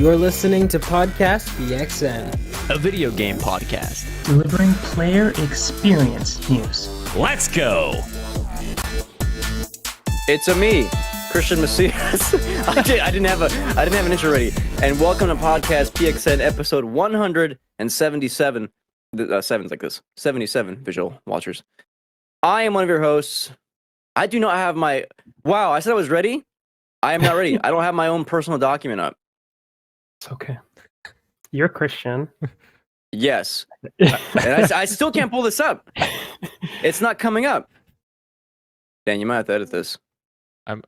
You're listening to Podcast PXN, a video game podcast delivering player experience news. Let's go! It's me, Christian Macias. I didn't have an intro ready. And welcome to Podcast PXN episode 177. Seven's like this. 77 visual watchers. I am one of your hosts. I do not have my... Wow, I said I was ready. I am not ready. I don't have my own personal document up. It's okay. You're Christian. Yes. And I still can't pull this up. It's not coming up. Dan, you might have to edit this.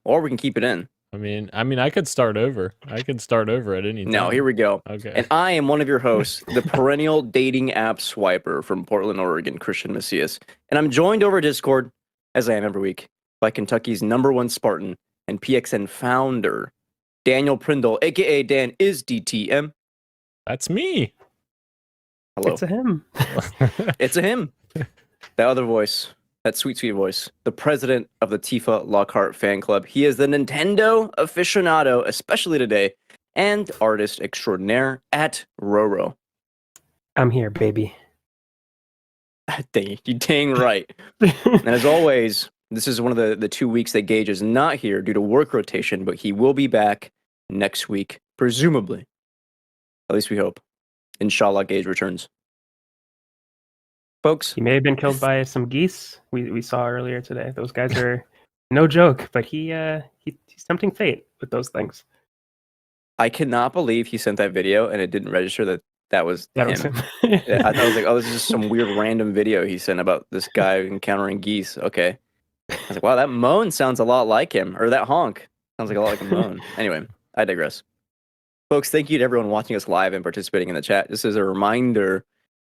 Or we can keep it in. I mean, I could start over. I could start over at any time. No, here we go. Okay. And I am one of your hosts, the perennial dating app swiper from Portland, Oregon, Christian Macias. And I'm joined over Discord, as I am every week, by Kentucky's #1 Spartan and PXN founder, Daniel Prindle, a.k.a. Dan is DTM. That's me. Hello. It's a him. It's a him. That other voice, that sweet, sweet voice, the president of the Tifa Lockhart fan club. He is the Nintendo aficionado, especially today, and artist extraordinaire at Roro. I'm here, baby. Dang, you dang right. And as always, this is one of the 2 weeks that Gage is not here due to work rotation, but he will be back next week, presumably. At least we hope. Inshallah, Gage returns. Folks, He may have been killed by some geese we saw earlier today. Those guys are no joke, but he's tempting fate with those things. I cannot believe he sent that video and it didn't register that was That him. was him. Yeah, I was like, oh, this is just some weird random video he sent about this guy encountering geese. Okay. I was like, wow, that moan sounds a lot like him. Or that honk sounds like a lot like a moan. Anyway, I digress. Folks, thank you to everyone watching us live and participating in the chat. Just as a reminder,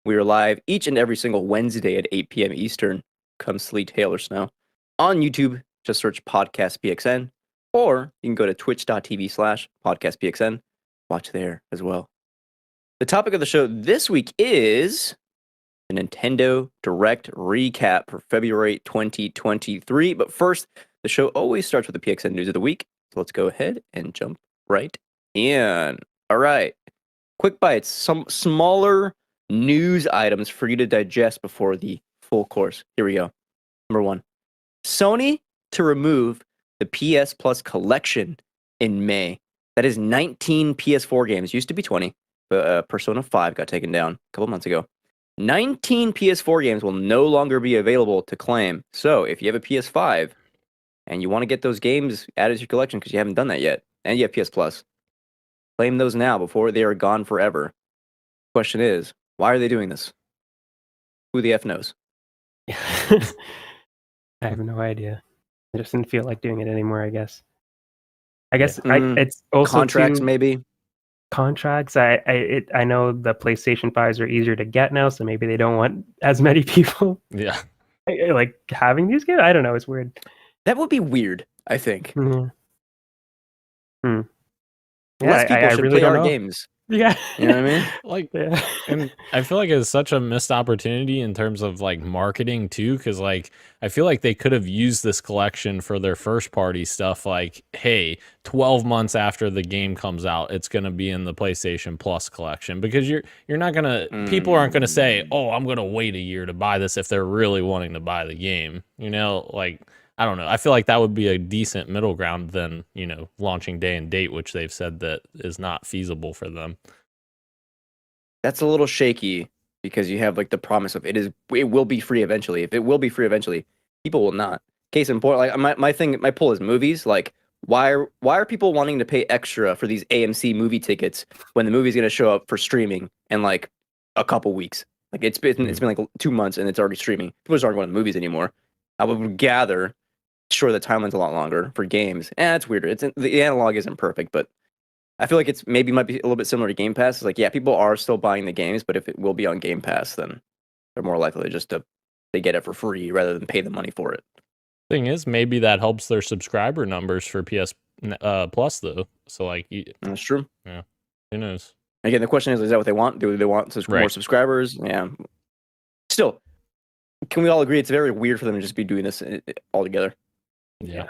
we are live each and every single Wednesday at 8 p.m. Eastern, come sleet, hail, or snow. On YouTube, just search Podcast PXN, or you can go to twitch.tv/podcastpxn. Watch there as well. The topic of the show this week is the Nintendo Direct recap for February 2023. But first, the show always starts with the PXN news of the week. So let's go ahead and jump right in. All right. Quick bites, some smaller news items for you to digest before the full course. Here we go. Number 1, Sony to remove the PS Plus collection in May. That is 19 PS4 games. Used to be 20, but Persona 5 got taken down a couple months ago. 19 PS4 games will no longer be available to claim. So if you have a PS5 and you want to get those games added to your collection because you haven't done that yet, and you have PS Plus, claim those now before they are gone forever. Question is, why are they doing this? Who the F knows? I have no idea. I just didn't feel like doing it anymore, I guess. It's also Contracts, maybe? contracts. I know the PlayStation 5s are easier to get now, so maybe they don't want as many people Yeah. like having these games. I don't know. It's weird. That would be weird, I think. Mhm. Less people should really play don't our know. games. Yeah. You know what I mean? Like, Yeah. and I feel like it's such a missed opportunity in terms of like marketing too, because like I feel like they could have used this collection for their first party stuff. Like, hey, 12 months after the game comes out, it's gonna be in the PlayStation Plus collection, because you're not gonna people aren't gonna say, oh, I'm gonna wait a year to buy this if they're really wanting to buy the game. You know, like, I don't know. I feel like that would be a decent middle ground than, launching day and date, which they've said that is not feasible for them. That's a little shaky because you have like the promise of it will be free eventually. If it will be free eventually, people will not. Case in point, like my pull is movies. Like, why are people wanting to pay extra for these AMC movie tickets when the movie's going to show up for streaming in like a couple weeks? Like it's been like 2 months and it's already streaming. People just aren't going to the movies anymore. I would gather. Sure, the timeline's a lot longer for games. It's weird. The analog isn't perfect, but I feel like might be a little bit similar to Game Pass. It's like, yeah, people are still buying the games, but if it will be on Game Pass, then they're more likely just they get it for free rather than pay the money for it. Thing is, maybe that helps their subscriber numbers for PS Plus though. So like, That's true. Yeah, who knows? Again, the question is that what they want? Do they want more subscribers? Yeah. Still, can we all agree it's very weird for them to just be doing this all together? Yeah.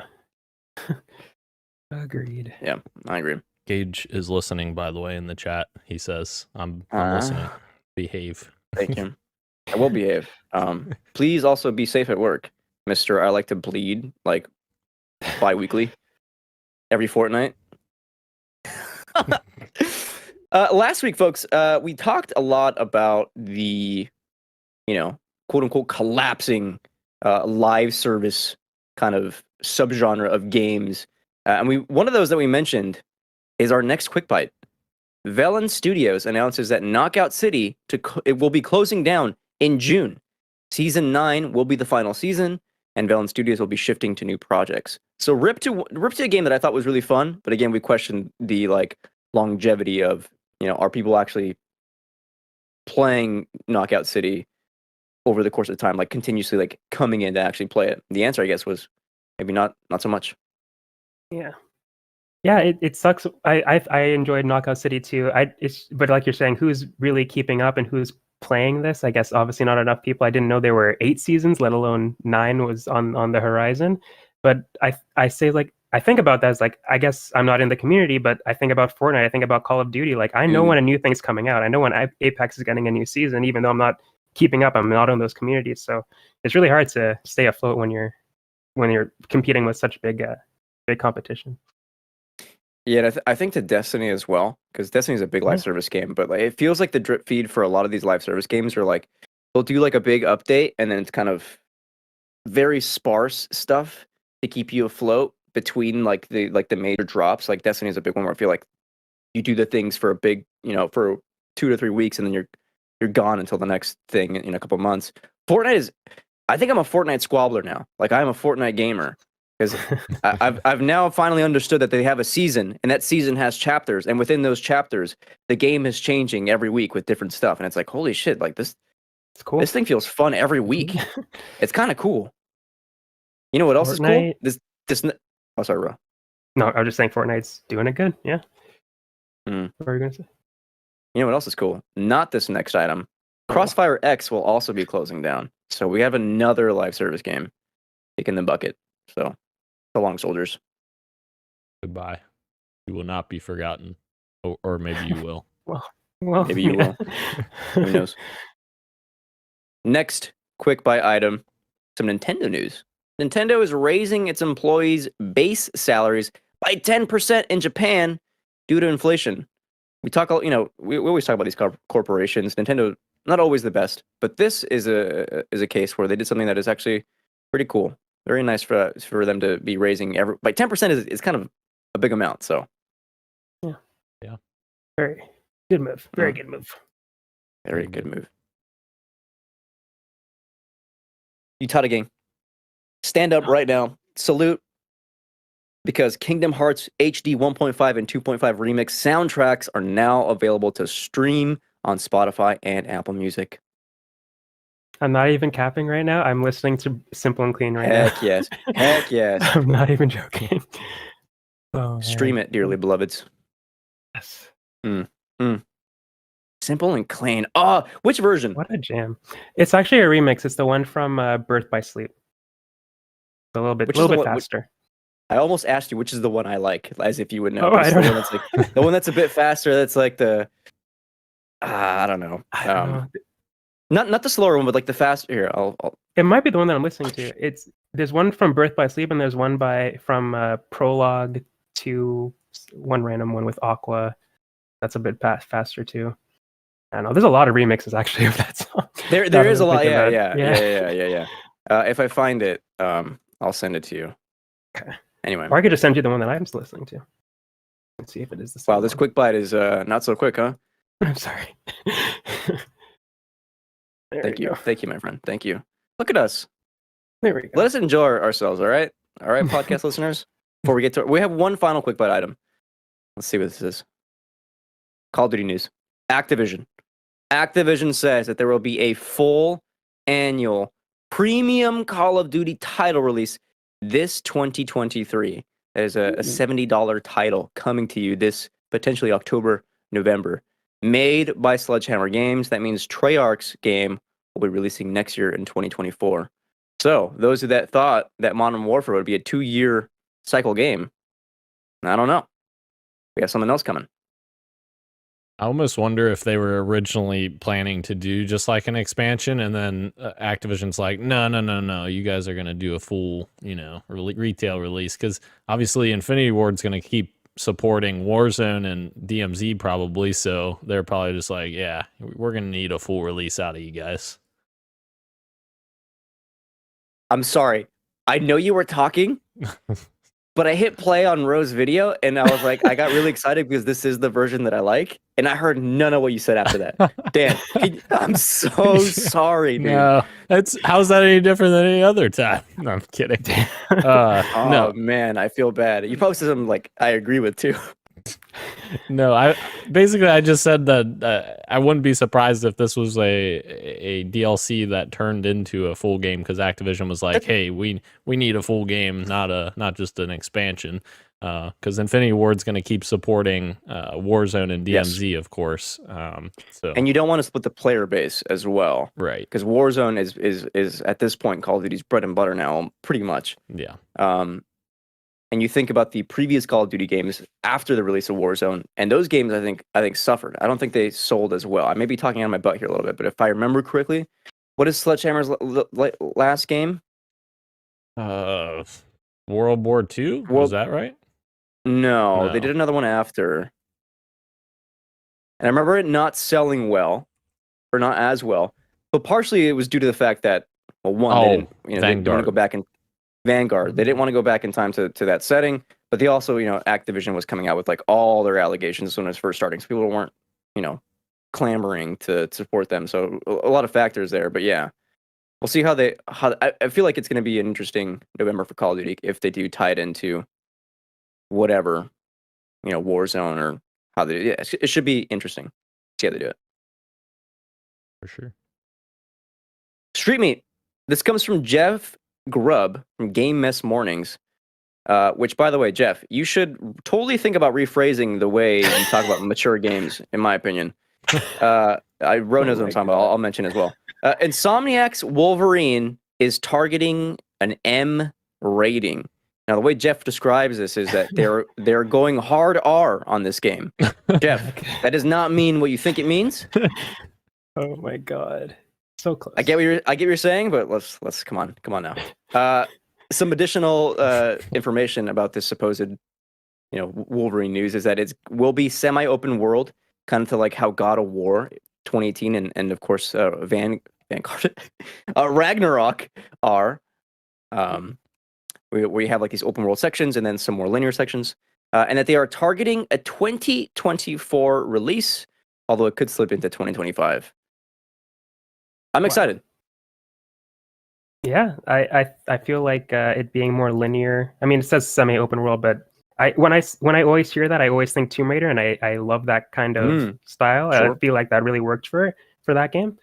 Agreed. Yeah, I agree. Gage is listening, by the way, in the chat. He says, I'm Ah. listening. Behave. Thank you. I will behave. Please also be safe at work, Mister. I like to bleed like bi-weekly, every fortnight. Last week, folks, we talked a lot about the, quote unquote, collapsing live service kind of subgenre of games. And one of those that we mentioned is our next quick bite. Velan Studios announces that Knockout City it will be closing down in June. Season 9 will be the final season, and Velan Studios will be shifting to new projects. So rip to a game that I thought was really fun, but again, we questioned the longevity of, are people actually playing Knockout City over the course of time, continuously coming in to actually play it? The answer, I guess, was maybe not so much. Yeah. Yeah, it sucks. I enjoyed Knockout City too. But like you're saying, who's really keeping up and who's playing this? I guess obviously not enough people. I didn't know there were 8 seasons, let alone 9 was on the horizon. But I say I think about that as I guess I'm not in the community, but I think about Fortnite. I think about Call of Duty. I know when a new thing's coming out. I know when Apex is getting a new season, even though I'm not keeping up. I'm not in those communities, so it's really hard to stay afloat when you're competing with such big competition. Yeah, and I think to Destiny as well, because Destiny is a big live service game, but it feels like the drip feed for a lot of these live service games are they'll do a big update, and then it's kind of very sparse stuff to keep you afloat between the major drops. Destiny is a big one where I feel like you do the things for a big, for 2 to 3 weeks, and then you're gone until the next thing in a couple months. Fortnite I think I'm a Fortnite squabbler now. I'm a Fortnite gamer. Because I've now finally understood that they have a season, and that season has chapters, and within those chapters, the game is changing every week with different stuff, and it's holy shit, this, it's cool. This thing feels fun every week. It's kind of cool. You know what else Fortnite? is cool? This. Oh, sorry, bro. No, I was just saying Fortnite's doing it good. Yeah. What were you gonna say? You know what else is cool? Not this next item. Crossfire X will also be closing down, so we have another live service game kicking the bucket. So. So long, soldiers. Goodbye. You will not be forgotten. Or maybe you will. well, maybe you will. Who knows? Next quick buy item, some Nintendo news. Nintendo is raising its employees' base salaries by 10% in Japan due to inflation. We always talk about these corporations. Nintendo, not always the best, but this is a case where they did something that is actually pretty cool. Very nice for them to be raising 10% is kind of a big amount. So, yeah, very good move. Very good move. Very good move. Utada gang, stand up right now. Salute, because Kingdom Hearts HD 1.5 and 2.5 remix soundtracks are now available to stream on Spotify and Apple Music. I'm not even capping right now. I'm listening to Simple and Clean right now. Heck yes. Heck yes. I'm not even joking. Stream it, dearly beloveds. Yes. Simple and Clean. Oh, which version? What a jam. It's actually a remix. It's the one from Birth by Sleep. A little bit faster. I almost asked you which is the one I like, as if you would know. Oh, I don't know. The one that's a bit faster. That's the I don't know. Not the slower one, but the faster. Here, I'll. It might be the one that I'm listening to. There's one from Birth by Sleep, and there's one from Prologue to one random one with Aqua. That's a bit faster too. I don't know. There's a lot of remixes actually of that song. There is a lot. Yeah. If I find it, I'll send it to you. Okay. Anyway, or I could just send you the one that I'm listening to. Let's see if it is the same. Wow, this quick bite is not so quick, huh? I'm sorry. Thank you, my friend. Thank you. Look at us. There we go. Let us enjoy ourselves. All right, podcast listeners. Before we get to, we have one final quick bite item. Let's see what this is. Call of Duty news. Activision says that there will be a full annual premium Call of Duty title release this 2023. That is a $70 title coming to you this potentially October, November. Made by Sledgehammer Games. That means Treyarch's game will be releasing next year in 2024. So, those that thought that Modern Warfare would be a 2-year cycle game, I don't know. we have something else coming. I almost wonder if they were originally planning to do just like an expansion, and then Activision's like, no, you guys are going to do a full, retail release, because obviously Infinity Ward's going to keep supporting Warzone and DMZ probably, so they're probably just like, yeah, we're going to need a full release out of you guys. I'm sorry. I know you were talking, but I hit play on Rose's video, and I was like, I got really excited because this is the version that I like, and I heard none of what you said after that. Dan, I'm so sorry, dude. No, how's that any different than any other time? No, I'm kidding. Oh, no, man, I feel bad. You probably said something like I agree with too. No, I just said that I wouldn't be surprised if this was a DLC that turned into a full game, because Activision was like, "Hey, we need a full game, not just an expansion." Because Infinity Ward's going to keep supporting Warzone and DMZ, yes, of course. And you don't want to split the player base as well, right? Because Warzone is at this point Call of Duty's bread and butter now, pretty much. Yeah. And you think about the previous Call of Duty games after the release of Warzone, and those games I think suffered. I don't think they sold as well. I may be talking out of my butt here a little bit, but if I remember correctly, what is Sledgehammer's last game? World War II? Was that right? No, they did another one after. And I remember it not selling well, or not as well, but partially it was due to the fact that, well, one, they didn't, they didn't want to go back in Vanguard. They didn't want to go back in time to that setting, but they also, Activision was coming out with like all their allegations when it was first starting, so people weren't, clamoring to support them. So a lot of factors there, but yeah, we'll see how I feel like it's going to be an interesting November for Call of Duty if they do tie it into whatever, Warzone or how they. Yeah, it should be interesting. See how they do it. For sure. Street Meat. This comes from Jeff Grubb from Game Mess Mornings, which, by the way, Jeff, you should totally think about rephrasing the way you talk about mature games, in my opinion. Ro knows what I'm talking about. I'll mention as well. Insomniac's Wolverine is targeting an M rating. Now, the way Jeff describes this is that they're going hard R on this game. Jeff, that does not mean what you think it means. Oh my god. So close. I get what you're saying, but let's come on now. Some additional information about this supposed, Wolverine news is that it will be semi-open world, kind of to like how God of War 2018 and of course Vanguard, Ragnarok are. We have like these open world sections and then some more linear sections, and that they are targeting a 2024 release, although it could slip into 2025. I'm excited. Yeah, I feel like it being more linear. I mean, it says semi-open world, but when I always hear that, I always think Tomb Raider, and I love that kind of style. Sure. I feel like that really worked for that game,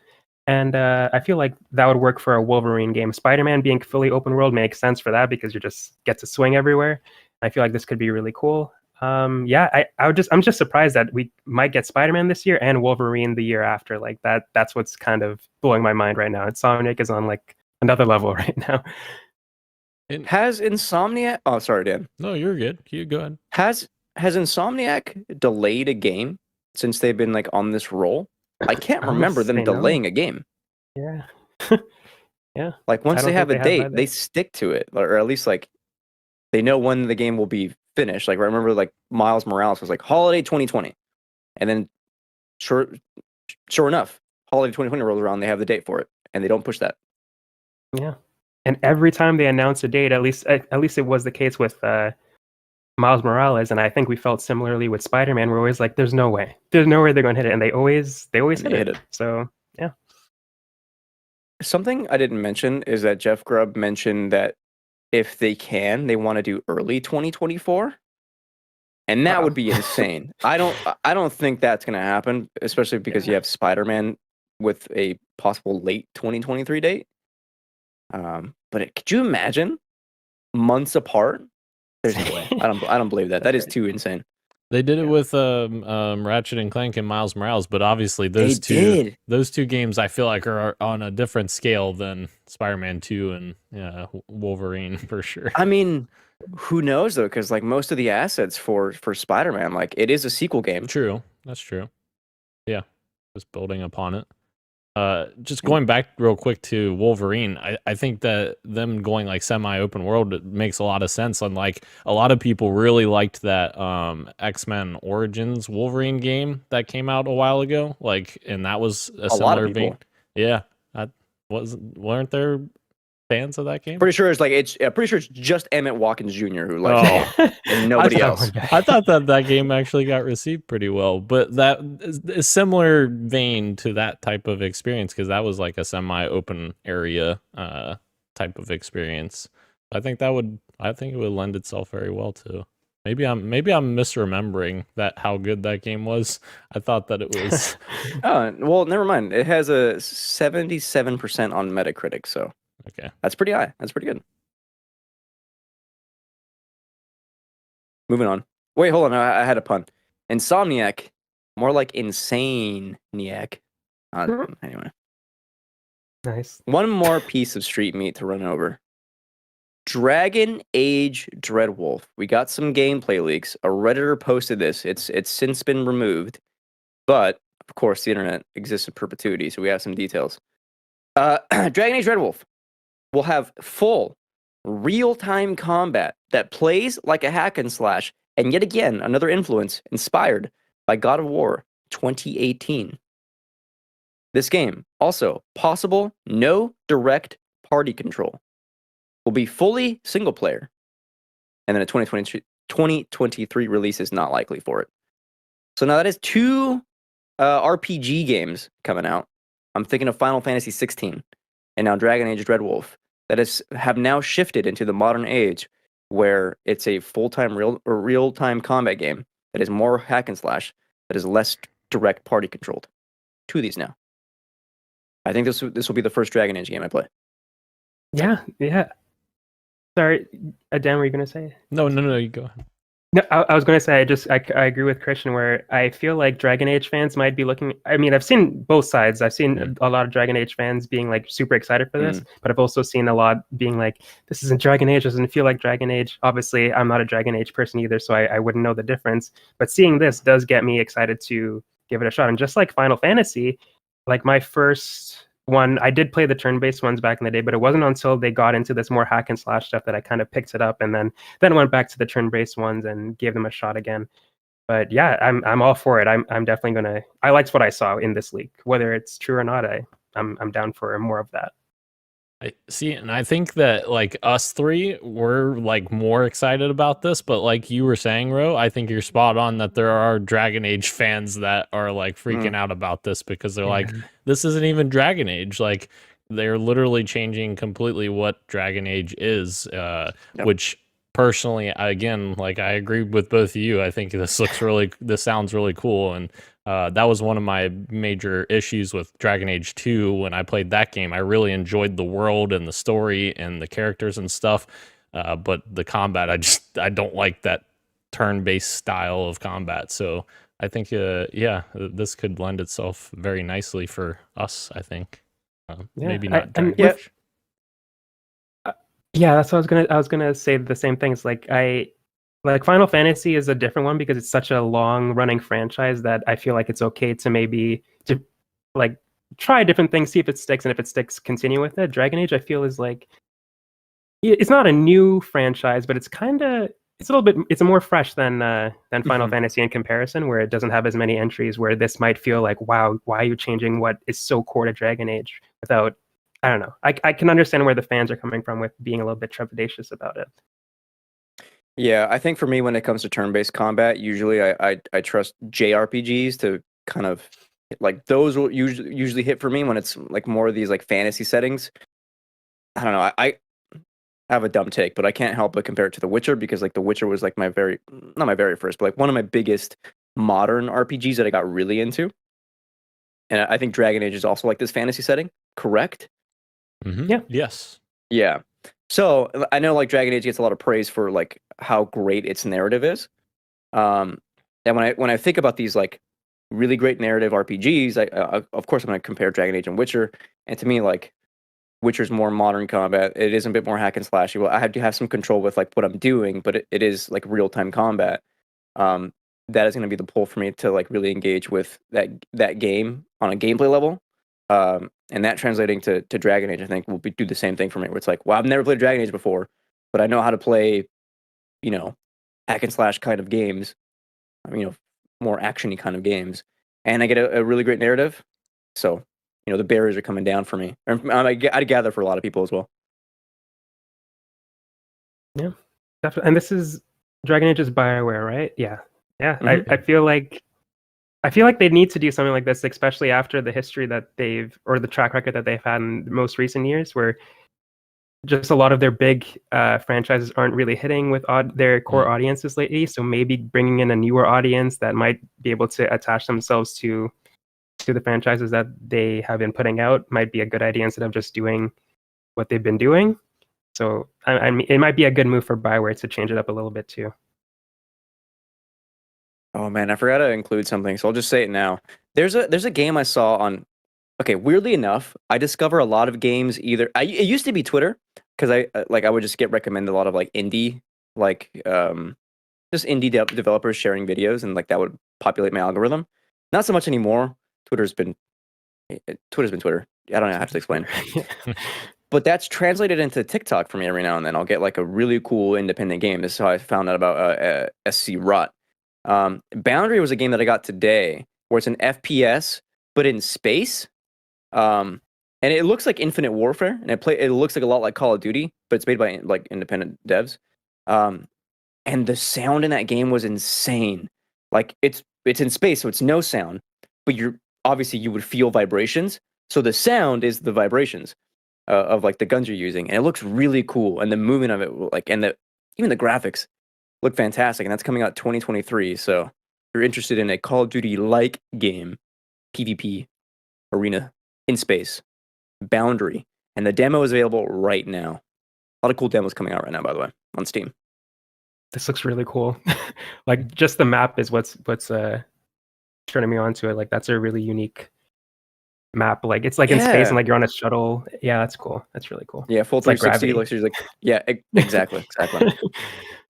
and I feel like that would work for a Wolverine game. Spider-Man being fully open world makes sense for that because you just get to swing everywhere. I feel like this could be really cool. I'm just surprised that we might get Spider-Man this year and Wolverine the year after. Like that's what's kind of blowing my mind right now. Insomniac is on like another level right now. Has Insomniac? Oh, sorry, Dan. No, you're good. You go ahead. Has Insomniac delayed a game since they've been like on this roll? I can't remember them delaying a game. Yeah. Yeah. Like once they have a date, they stick to it, or at least like they know when the game will be finished. Like I remember like Miles Morales was like holiday 2020, and then sure enough, holiday 2020 rolls around, they have the date for it, and they don't push that. Yeah, and every time they announce a date, at least it was the case with Miles Morales, and I think we felt similarly with Spider-Man. We're always like, "There's no way they're going to hit it," and they always hit it. So yeah. Something I didn't mention is that Jeff Grubb mentioned that if they can, they want to do early 2024, and that would be insane. I don't think that's going to happen, especially because you have Spider-Man with a possible late 2023 date. But could you imagine months apart? There's no way. I don't believe that. That is too insane. They did it with Ratchet and Clank and Miles Morales, but obviously They did. those two games I feel like are on a different scale than Spider-Man 2 and Wolverine for sure. I mean, who knows though? Because like most of the assets for Spider-Man, like it is a sequel game. True, that's true. Yeah, just building upon it. Just going back real quick to Wolverine, I think that them going like semi-open world makes a lot of sense. And like a lot of people really liked that X-Men Origins Wolverine game that came out a while ago. Like, and that was a lot similar of people. vein. Yeah, weren't there fans of that game? Pretty sure it's just Emmett Watkins Jr. who likes it, and nobody else. I thought that game actually got received pretty well, but that is a similar vein to that type of experience because that was like a semi-open area type of experience. I think it would lend itself very well to. Maybe I'm misremembering how good that game was. I thought that it was. Oh well, never mind. It has a 77% on Metacritic, so. Okay. That's pretty high. That's pretty good. Moving on. Wait, hold on. I had a pun. Insomniac. More like Insaniac. Anyway. Nice. One more piece of street meat to run over. Dragon Age Dreadwolf. We got some gameplay leaks. A Redditor posted this. It's since been removed. But, of course, the internet exists in perpetuity, so we have some details. Dragon Age Dreadwolf will have full real-time combat that plays like a hack and slash, and yet again, another influence inspired by God of War 2018. This game, also possible no direct party control, will be fully single-player, and then a 2023 release is not likely for it. So now that is two RPG games coming out. I'm thinking of Final Fantasy 16 and now Dragon Age Dreadwolf that have now shifted into the modern age where it's a full-time real-time combat game that is more hack and slash, that is less direct party controlled. Two of these now. I think this will be the first Dragon Age game I play. Yeah. Sorry, Dan, were you going to say? No, you go ahead. No, I was going to say, I agree with Christian where I feel like Dragon Age fans might be looking. I mean, I've seen both sides. I've seen a lot of Dragon Age fans being like super excited for this, but I've also seen a lot being like, this isn't Dragon Age, doesn't feel like Dragon Age. Obviously, I'm not a Dragon Age person either, so I wouldn't know the difference. But seeing this does get me excited to give it a shot. And just like Final Fantasy, like my first one, I did play the turn-based ones back in the day, but it wasn't until they got into this more hack and slash stuff that I kind of picked it up, and then went back to the turn-based ones and gave them a shot again. But yeah, I'm all for it. I'm definitely gonna. I liked what I saw in this leak, whether it's true or not. I'm down for more of that. I see, and I think that like us three were like more excited about this, but like you were saying, Ro, I think you're spot on that there are Dragon Age fans that are like freaking out about this because they're like, this isn't even Dragon Age. Like they're literally changing completely what Dragon Age is, which personally, again, like I agree with both of you. I think this sounds really cool, and that was one of my major issues with Dragon Age 2 when I played that game. I really enjoyed the world and the story and the characters and stuff, but the combat, I don't like that turn-based style of combat. So I think, this could lend itself very nicely for us, I think. Maybe not Dragon Age. Yeah, that's what I was gonna say the same thing. It's like Final Fantasy is a different one because it's such a long running franchise that I feel like it's okay to maybe like try different things, see if it sticks, and if it sticks, continue with it. Dragon Age, I feel, is like it's not a new franchise, but it's a little bit, it's more fresh than Final Fantasy in comparison, where it doesn't have as many entries, where this might feel like, wow, why are you changing what is so core to Dragon Age without, I don't know. I can understand where the fans are coming from with being a little bit trepidatious about it. Yeah, I think for me, when it comes to turn-based combat, usually I trust JRPGs to kind of like those will usually hit for me when it's like more of these like fantasy settings. I don't know. I have a dumb take, but I can't help but compare it to The Witcher because like The Witcher was like not my very first, but like one of my biggest modern RPGs that I got really into. And I think Dragon Age is also like this fantasy setting, correct? Mm-hmm. Yeah. Yes. Yeah. So I know like Dragon Age gets a lot of praise for like how great its narrative is. And when I think about these like really great narrative RPGs, of course I'm going to compare Dragon Age and Witcher. And to me, like Witcher's more modern combat. It is a bit more hack and slashy. Well, I have to have some control with like what I'm doing, but it is like real time combat. That is going to be the pull for me to like really engage with that game on a gameplay level. And that translating to Dragon Age, I think will do the same thing for me. Where it's like, well, I've never played Dragon Age before, but I know how to play, hack and slash kind of games. More actiony kind of games, and I get a really great narrative. So, the barriers are coming down for me. I gather for a lot of people as well. Yeah, definitely. And this is Dragon Age is BioWare, right? Yeah. Mhm. I feel like they need to do something like this, especially after the history that or the track record that they've had in the most recent years, where just a lot of their big franchises aren't really hitting with their core audiences lately. So maybe bringing in a newer audience that might be able to attach themselves to the franchises that they have been putting out might be a good idea instead of just doing what they've been doing. So I mean, it might be a good move for BioWare to change it up a little bit too. Oh man, I forgot to include something, so I'll just say it now. There's a game I saw on. Okay, weirdly enough, I discover a lot of games either. It used to be Twitter because I would just get recommended a lot of like indie, like just indie developers sharing videos, and like that would populate my algorithm. Not so much anymore. Twitter's been Twitter. I don't know how to explain. But that's translated into TikTok for me every now and then. I'll get like a really cool independent game. This is how I found out about SC Rot. Boundary was a game that I got today, where it's an FPS but in space. And it looks like Infinite Warfare, and it looks like a lot like Call of Duty, but it's made by like independent devs. And the sound in that game was insane. Like it's in space, so it's no sound, but obviously you would feel vibrations. So the sound is the vibrations of like the guns you're using, and it looks really cool. And the movement of it, like, and even the graphics look fantastic. And that's coming out 2023. So if you're interested in a Call of Duty like game, PvP arena in space, Boundary, and the demo is available right now. A lot of cool demos coming out right now, by the way, on Steam. This looks really cool. Like just the map is what's turning me on to it. Like that's a really unique map. Like it's like in space and like you're on a shuttle. Yeah, that's cool. That's really cool. Yeah, full 360 looks like yeah, exactly.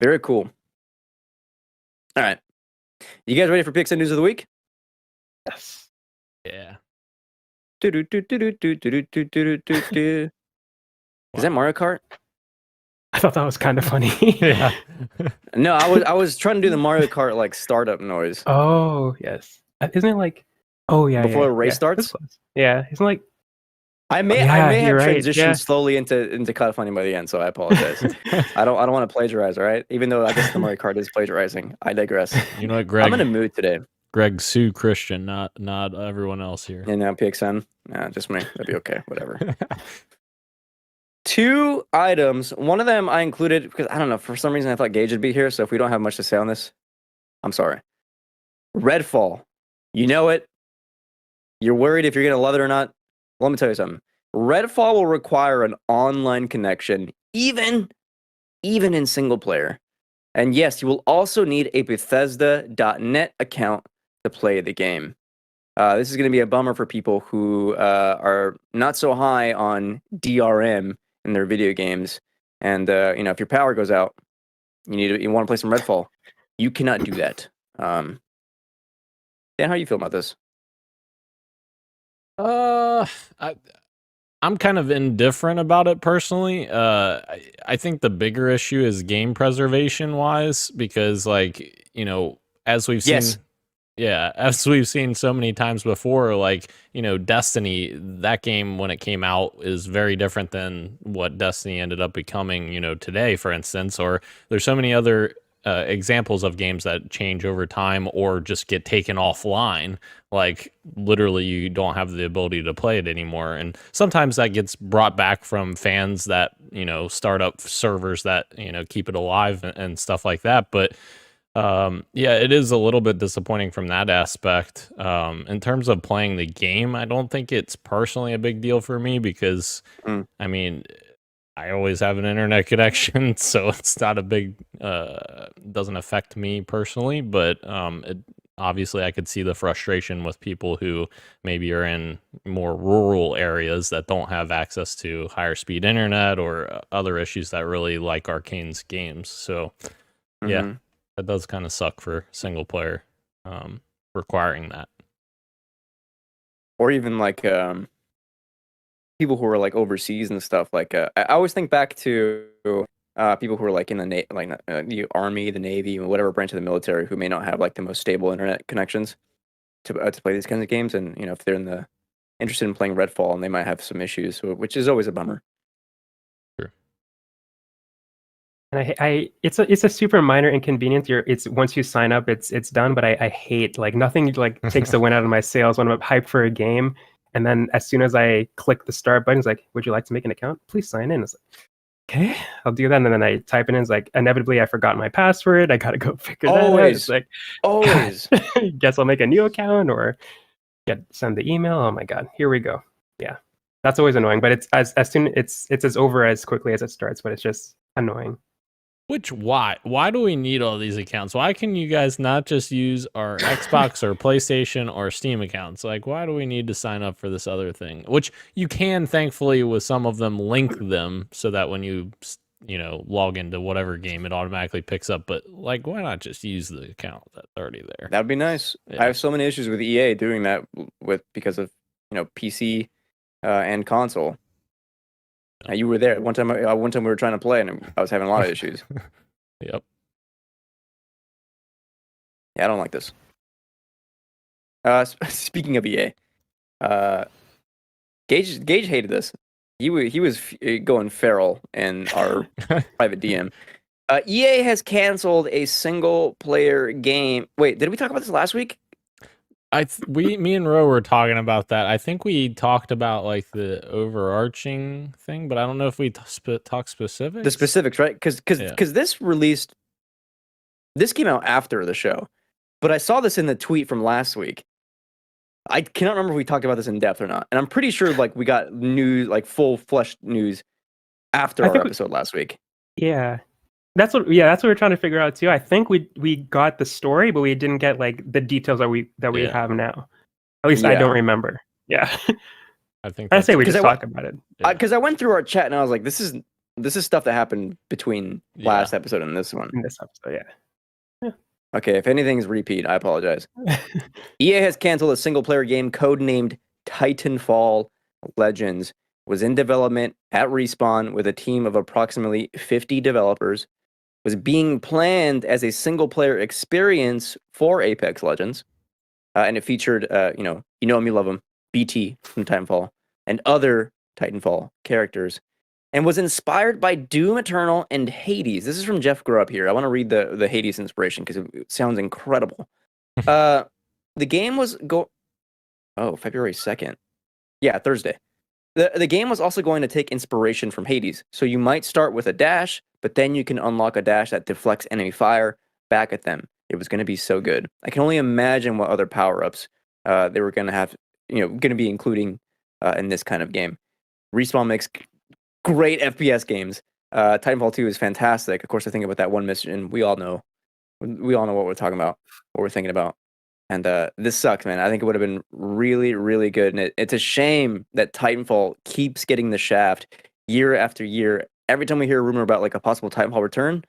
Very cool. All right. You guys ready for PXN News of the Week? Yes. Yeah. Is that Mario Kart? I thought that was kind of funny. Yeah. No, I was trying to do the Mario Kart like startup noise. Oh yes. Isn't it like? Oh yeah. Before the race starts? Yeah. Isn't like. I may have right. transitioned slowly into kind of funny by the end, so I apologize. I don't want to plagiarize, all right? Even though I guess the Mario Kart is plagiarizing. I digress. You know what, Greg? I'm in a mood today. Greg, sue Christian, not everyone else here. And now PXN. Nah, just me. That'd be okay. Whatever. 2 items. One of them I included because I don't know, for some reason I thought Gage would be here, so if we don't have much to say on this, I'm sorry. Redfall. You know it. You're worried if you're gonna love it or not. Let me tell you something. Redfall will require an online connection, even in single player. And yes, you will also need a Bethesda.net account to play the game. This is going to be a bummer for people who are not so high on DRM in their video games. And if your power goes out, you want to play some Redfall. You cannot do that. Dan, how do you feel about this? I'm kind of indifferent about it personally. I think the bigger issue is game preservation wise, because as we've seen, as we've seen so many times before, Destiny, that game when it came out is very different than what Destiny ended up becoming, today, for instance. Or there's so many other examples of games that change over time or just get taken offline. Like literally you don't have the ability to play it anymore. And sometimes that gets brought back from fans that, start up servers that, keep it alive and stuff like that. But it is a little bit disappointing from that aspect. In terms of playing the game, I don't think it's personally a big deal for me because, I mean, I always have an internet connection, so it's not a big doesn't affect me personally, but obviously I could see the frustration with people who maybe are in more rural areas that don't have access to higher speed internet or other issues that really like Arcane's games. So yeah, that does kind of suck for single player requiring that. Or even like people who are like overseas and stuff. Like I always think back to people who are like in the army, the navy, whatever branch of the military, who may not have like the most stable internet connections to play these kinds of games. And you know, if they're interested in playing Redfall, and they might have some issues, which is always a bummer. Sure. And it's a super minor inconvenience. It's once you sign up, it's done. But I hate, like, nothing like takes the wind out of my sails when I'm hyped for a game. And then as soon as I click the start button, it's like, would you like to make an account? Please sign in. It's like, okay, I'll do that. And then I type it in. It's like, inevitably, I forgot my password. I got to go figure that out. It's like, always. Guess I'll make a new account or send the email. Oh my God, here we go. Yeah, that's always annoying. But it's as soon it's as over as quickly as it starts. But it's just annoying. Which why do we need all these accounts? Why can you guys not just use our Xbox or PlayStation or Steam accounts? Like, why do we need to sign up for this other thing? Which you can, thankfully, with some of them, link them so that when you log into whatever game, it automatically picks up. But like, why not just use the account that's already there? That'd be nice. Yeah. I have so many issues with EA doing that because of PC and console. You were there one time. One time we were trying to play, and I was having a lot of issues. Yep. Yeah, I don't like this. Speaking of EA, Gage hated this. He was going feral in our private DM. EA has canceled a single player game. Wait, did we talk about this last week? Me and Ro were talking about that. I think we talked about like the overarching thing, but I don't know if we talk specifics. The specifics, right? Because this came out after the show, but I saw this in the tweet from last week. I cannot remember if we talked about this in depth or not, and I'm pretty sure like we got news, like full-fleshed news, after our episode last week. Yeah. That's what we're trying to figure out too. I think we got the story, but we didn't get like the details that we have now. At least I don't remember. Yeah. I think I say we just talk about it. Because I went through our chat and I was like, this is stuff that happened between last episode and this one. In this episode, yeah. Okay, if anything's repeat, I apologize. EA has canceled a single player game codenamed Titanfall Legends. Was in development at Respawn with a team of approximately 50 developers. Was being planned as a single-player experience for Apex Legends, and it featured, you know him, you love him, BT from Titanfall, and other Titanfall characters, and was inspired by Doom Eternal and Hades. This is from Jeff Grubb here. I want to read the Hades inspiration because it sounds incredible. The game was February 2nd. Yeah, Thursday. The game was also going to take inspiration from Hades, so you might start with a dash, but then you can unlock a dash that deflects enemy fire back at them. It was going to be so good. I can only imagine what other power-ups they were going to have, going to be including in this kind of game. Respawn makes great FPS games. Titanfall 2 is fantastic. Of course, I think about that one mission. We all know what we're talking about, what we're thinking about. And this sucks, man. I think it would have been really, really good. And it's a shame that Titanfall keeps getting the shaft year after year. Every time we hear a rumor about like a possible Titanfall return,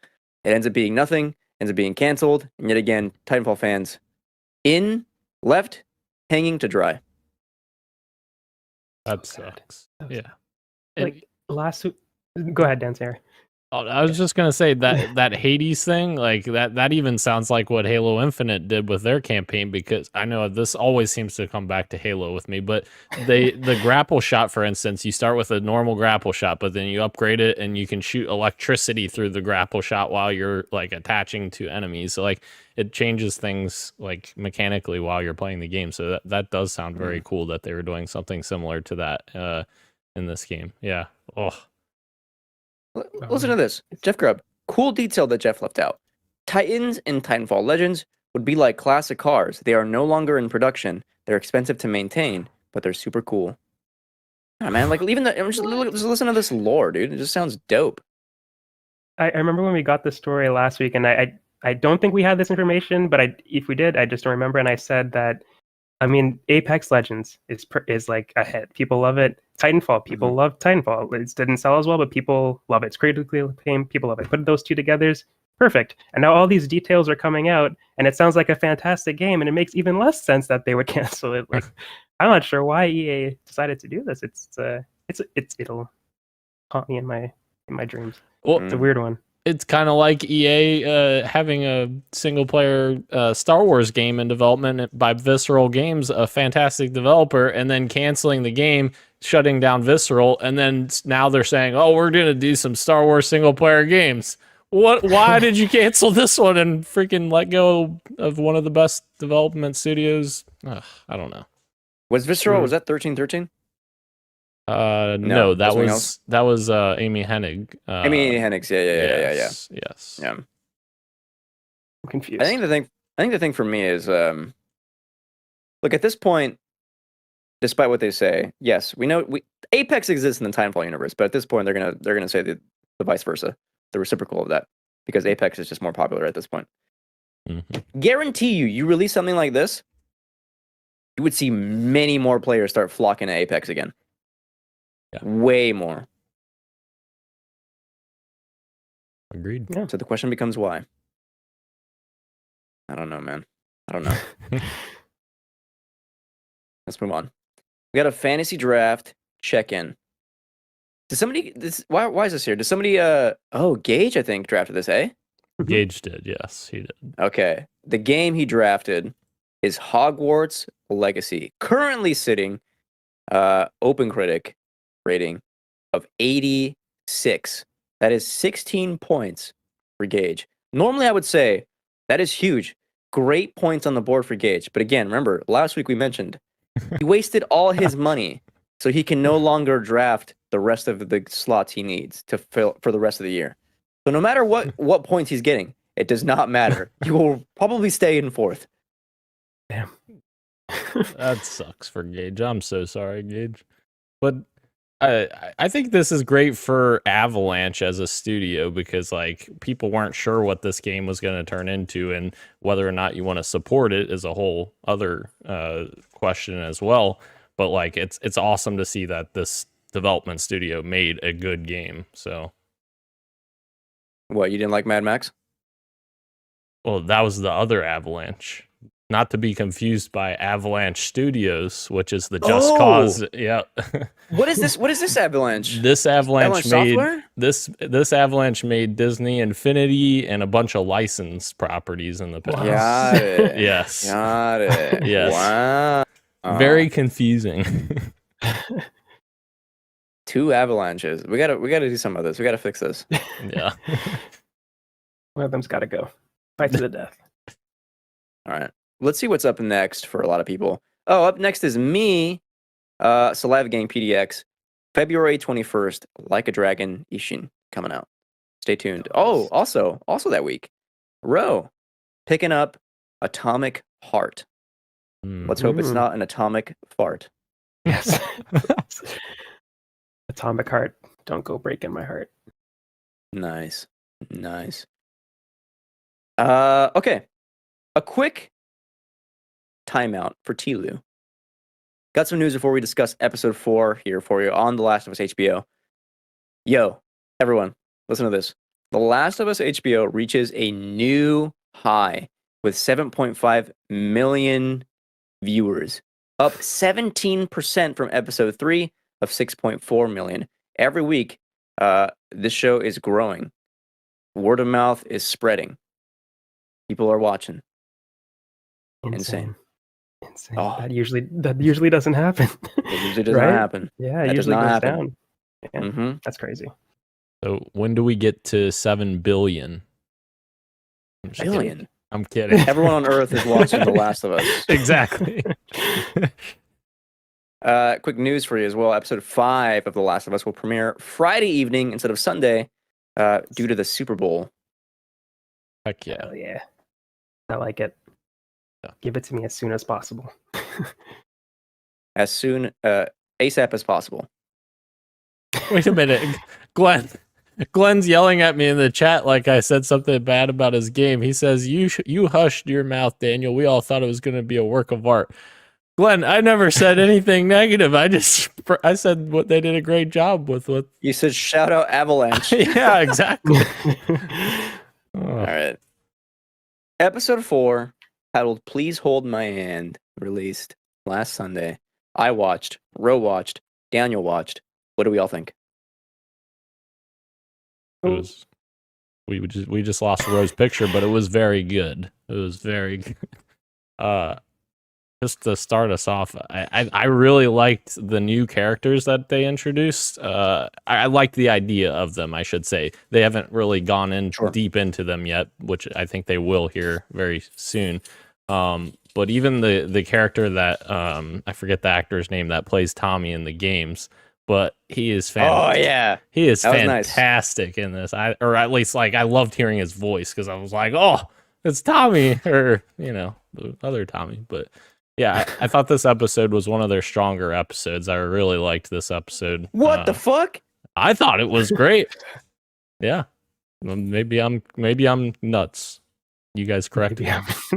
it ends up being nothing, ends up being canceled. And yet again, Titanfall fans left hanging to dry. That sucks. Yeah. Like last week. Go ahead, Dan Sarah. Oh, I was just gonna say that Hades thing, like that even sounds like what Halo Infinite did with their campaign, because I know this always seems to come back to Halo with me, but the grapple shot, for instance, you start with a normal grapple shot, but then you upgrade it and you can shoot electricity through the grapple shot while you're like attaching to enemies. So like it changes things like mechanically while you're playing the game. So that does sound very cool that they were doing something similar to that in this game. Yeah. Oh. Listen to this. Jeff Grubb. Cool detail that Jeff left out. Titans in Titanfall Legends would be like classic cars. They are no longer in production. They're expensive to maintain, but they're super cool. Oh, man, like even just listen to this lore, dude. It just sounds dope. I remember when we got the story last week, and I don't think we had this information, but if we did, I just don't remember. And I said that, I mean, Apex Legends is like a hit. People love it. Titanfall, people love Titanfall. It didn't sell as well, but people love it. It's critically acclaimed. People love it. Put those two together, perfect. And now all these details are coming out, and it sounds like a fantastic game. And it makes even less sense that they would cancel it. Like, I'm not sure why EA decided to do this. It'll haunt me in my dreams. Well, It's a weird one. it's kind of like EA having a single player Star Wars game in development by Visceral Games, a fantastic developer, and then canceling the game, shutting down Visceral, and then now they're saying, "Oh, we're gonna do some Star Wars single player games." What? Why did you cancel this one and freaking let go of one of the best development studios? Ugh, I don't know. Was Visceral? Was that 1313? No, that something was Amy Hennig. Amy Hennig. Yeah. Yes. Yeah. I'm confused. I think the thing for me is, look, at this point, despite what they say, yes, we know Apex exists in the Titanfall universe, but at this point, they're gonna say the vice versa, the reciprocal of that, because Apex is just more popular at this point. Guarantee you release something like this, you would see many more players start flocking to Apex again. Yeah. Way more. Agreed. Yeah. So the question becomes why? I don't know, man. I don't know. Let's move on. We got a fantasy draft check-in. Did somebody why is this here? Did somebody Gage, I think, drafted this, eh? Gage did, yes, he did. Okay. The game he drafted is Hogwarts Legacy. Currently sitting OpenCritic rating of 86. That is 16 points for Gage. Normally I would say that is huge. Great points on the board for Gage. But again, remember, last week we mentioned he wasted all his money, so he can no longer draft the rest of the slots he needs to fill for the rest of the year. So no matter what points he's getting, it does not matter. He will probably stay in fourth. Damn. That sucks for Gage. I'm so sorry, Gage. But I think this is great for Avalanche as a studio because like people weren't sure what this game was going to turn into, and whether or not you want to support it is a whole other question as well. But like it's awesome to see that this development studio made a good game. So, What, you didn't like Mad Max? well, that was the other Avalanche. Not to be confused by Avalanche Studios, which is the Just Cause. Yeah. What is this? What is this Avalanche? This Avalanche made Software? this Avalanche made Disney Infinity and a bunch of licensed properties in the past. Got it. Yes. Got it. Yes. Wow. Very confusing. Two avalanches. We gotta do some of this. We gotta fix this. Yeah. One of them's got to go. Fight to the death. All right. Let's see what's up next for a lot of people. Oh, up next is me, Saliva Gang PDX, February 21st, Like a Dragon Ishin coming out. Stay tuned. Oh, also that week, Ro picking up Atomic Heart. Let's hope it's not an atomic fart. Yes. Atomic Heart. Don't go breaking my heart. Nice. Okay. A quick timeout for Tilu. Got some news before we discuss episode 4 here for you on The Last of Us HBO. Yo, everyone, listen to this. The Last of Us HBO reaches a new high with 7.5 million viewers, up 17% from episode 3 of 6.4 million. Every week, this show is growing. Word of mouth is spreading. People are watching. Insane. Oh. That usually doesn't happen. It usually does Right? not happen. Yeah, it That does usually not goes happen. down. Yeah, Mm-hmm. that's crazy. So when do we get to 7 billion? I'm just kidding. Billion. I'm kidding. Everyone on Earth is watching The Last of Us. Exactly. Quick news for you as well. Episode 5 of The Last of Us will premiere Friday evening instead of Sunday due to the Super Bowl. Heck yeah. Hell yeah. I like it. Yeah. Give it to me as soon as possible. As soon, ASAP as possible. Wait a minute, Glenn's yelling at me in the chat like I said something bad about his game. He says, you hushed your mouth, Daniel. We all thought it was going to be a work of art. Glenn, I never said anything negative. I said what they did a great job with. What You said shout out Avalanche. yeah, exactly. All right. Episode 4, titled Please Hold My Hand, released last Sunday. I watched, Ro watched, Daniel watched. What do we all think? It was, we just lost Rose picture, but it was very good. It was very good. Just to start us off, I really liked the new characters that they introduced. I liked the idea of them, I should say. They haven't really gone in deep into them yet, which I think they will here very soon. But even the character that I forget the actor's name that plays Tommy in the games, but he is fantastic. Oh yeah, he is that was fantastic in this. Or at least like I loved hearing his voice because I was like, oh, it's Tommy, or the other Tommy. But yeah, I thought this episode was one of their stronger episodes. I really liked this episode. What the fuck? I thought it was great. Yeah, maybe I'm nuts. You guys correct me.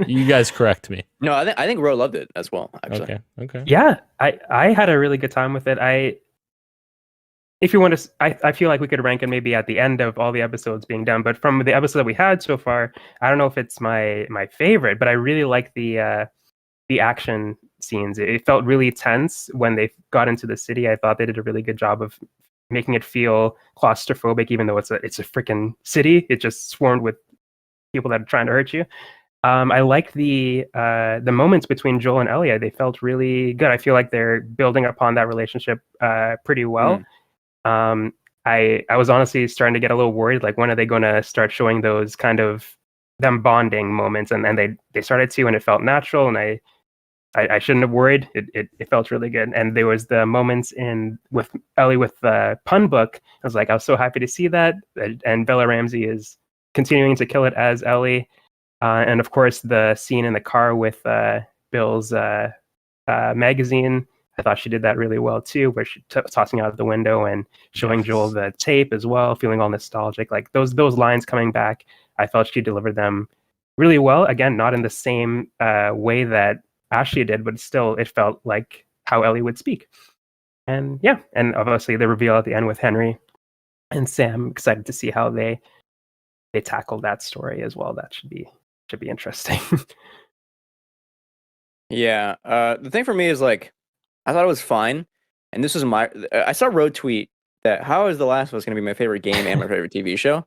You guys correct me. No, I think Ro loved it as well. Actually, okay. Yeah, I had a really good time with it. If you want to, I feel like we could rank it maybe at the end of all the episodes being done. But from the episode that we had so far, I don't know if it's my favorite, but I really like the action scenes. It felt really tense when they got into the city. I thought they did a really good job of making it feel claustrophobic, even though it's a freaking city. It just swarmed with people that are trying to hurt you. I like the moments between Joel and Ellie. They felt really good. I feel like they're building upon that relationship pretty well. I was honestly starting to get a little worried, like when are they going to start showing those kind of them bonding moments, and they started to, and it felt natural, and I shouldn't have worried. It felt really good. And there was the moments with Ellie with the pun book. I was so happy to see that, and Bella Ramsey is continuing to kill it as Ellie, and of course the scene in the car with Bill's magazine. I thought she did that really well too, where she tossing out of the window and showing Joel the tape as well, feeling all nostalgic. Like those lines coming back, I felt she delivered them really well. Again, not in the same way that Ashley did, but still it felt like how Ellie would speak. And yeah, and obviously the reveal at the end with Henry and Sam. Excited to see how they tackle that story as well. That should be interesting. Yeah. The thing for me is like, I thought it was fine, and this was I saw Road tweet that how is The Last of Us going to be my favorite game and my favorite TV show?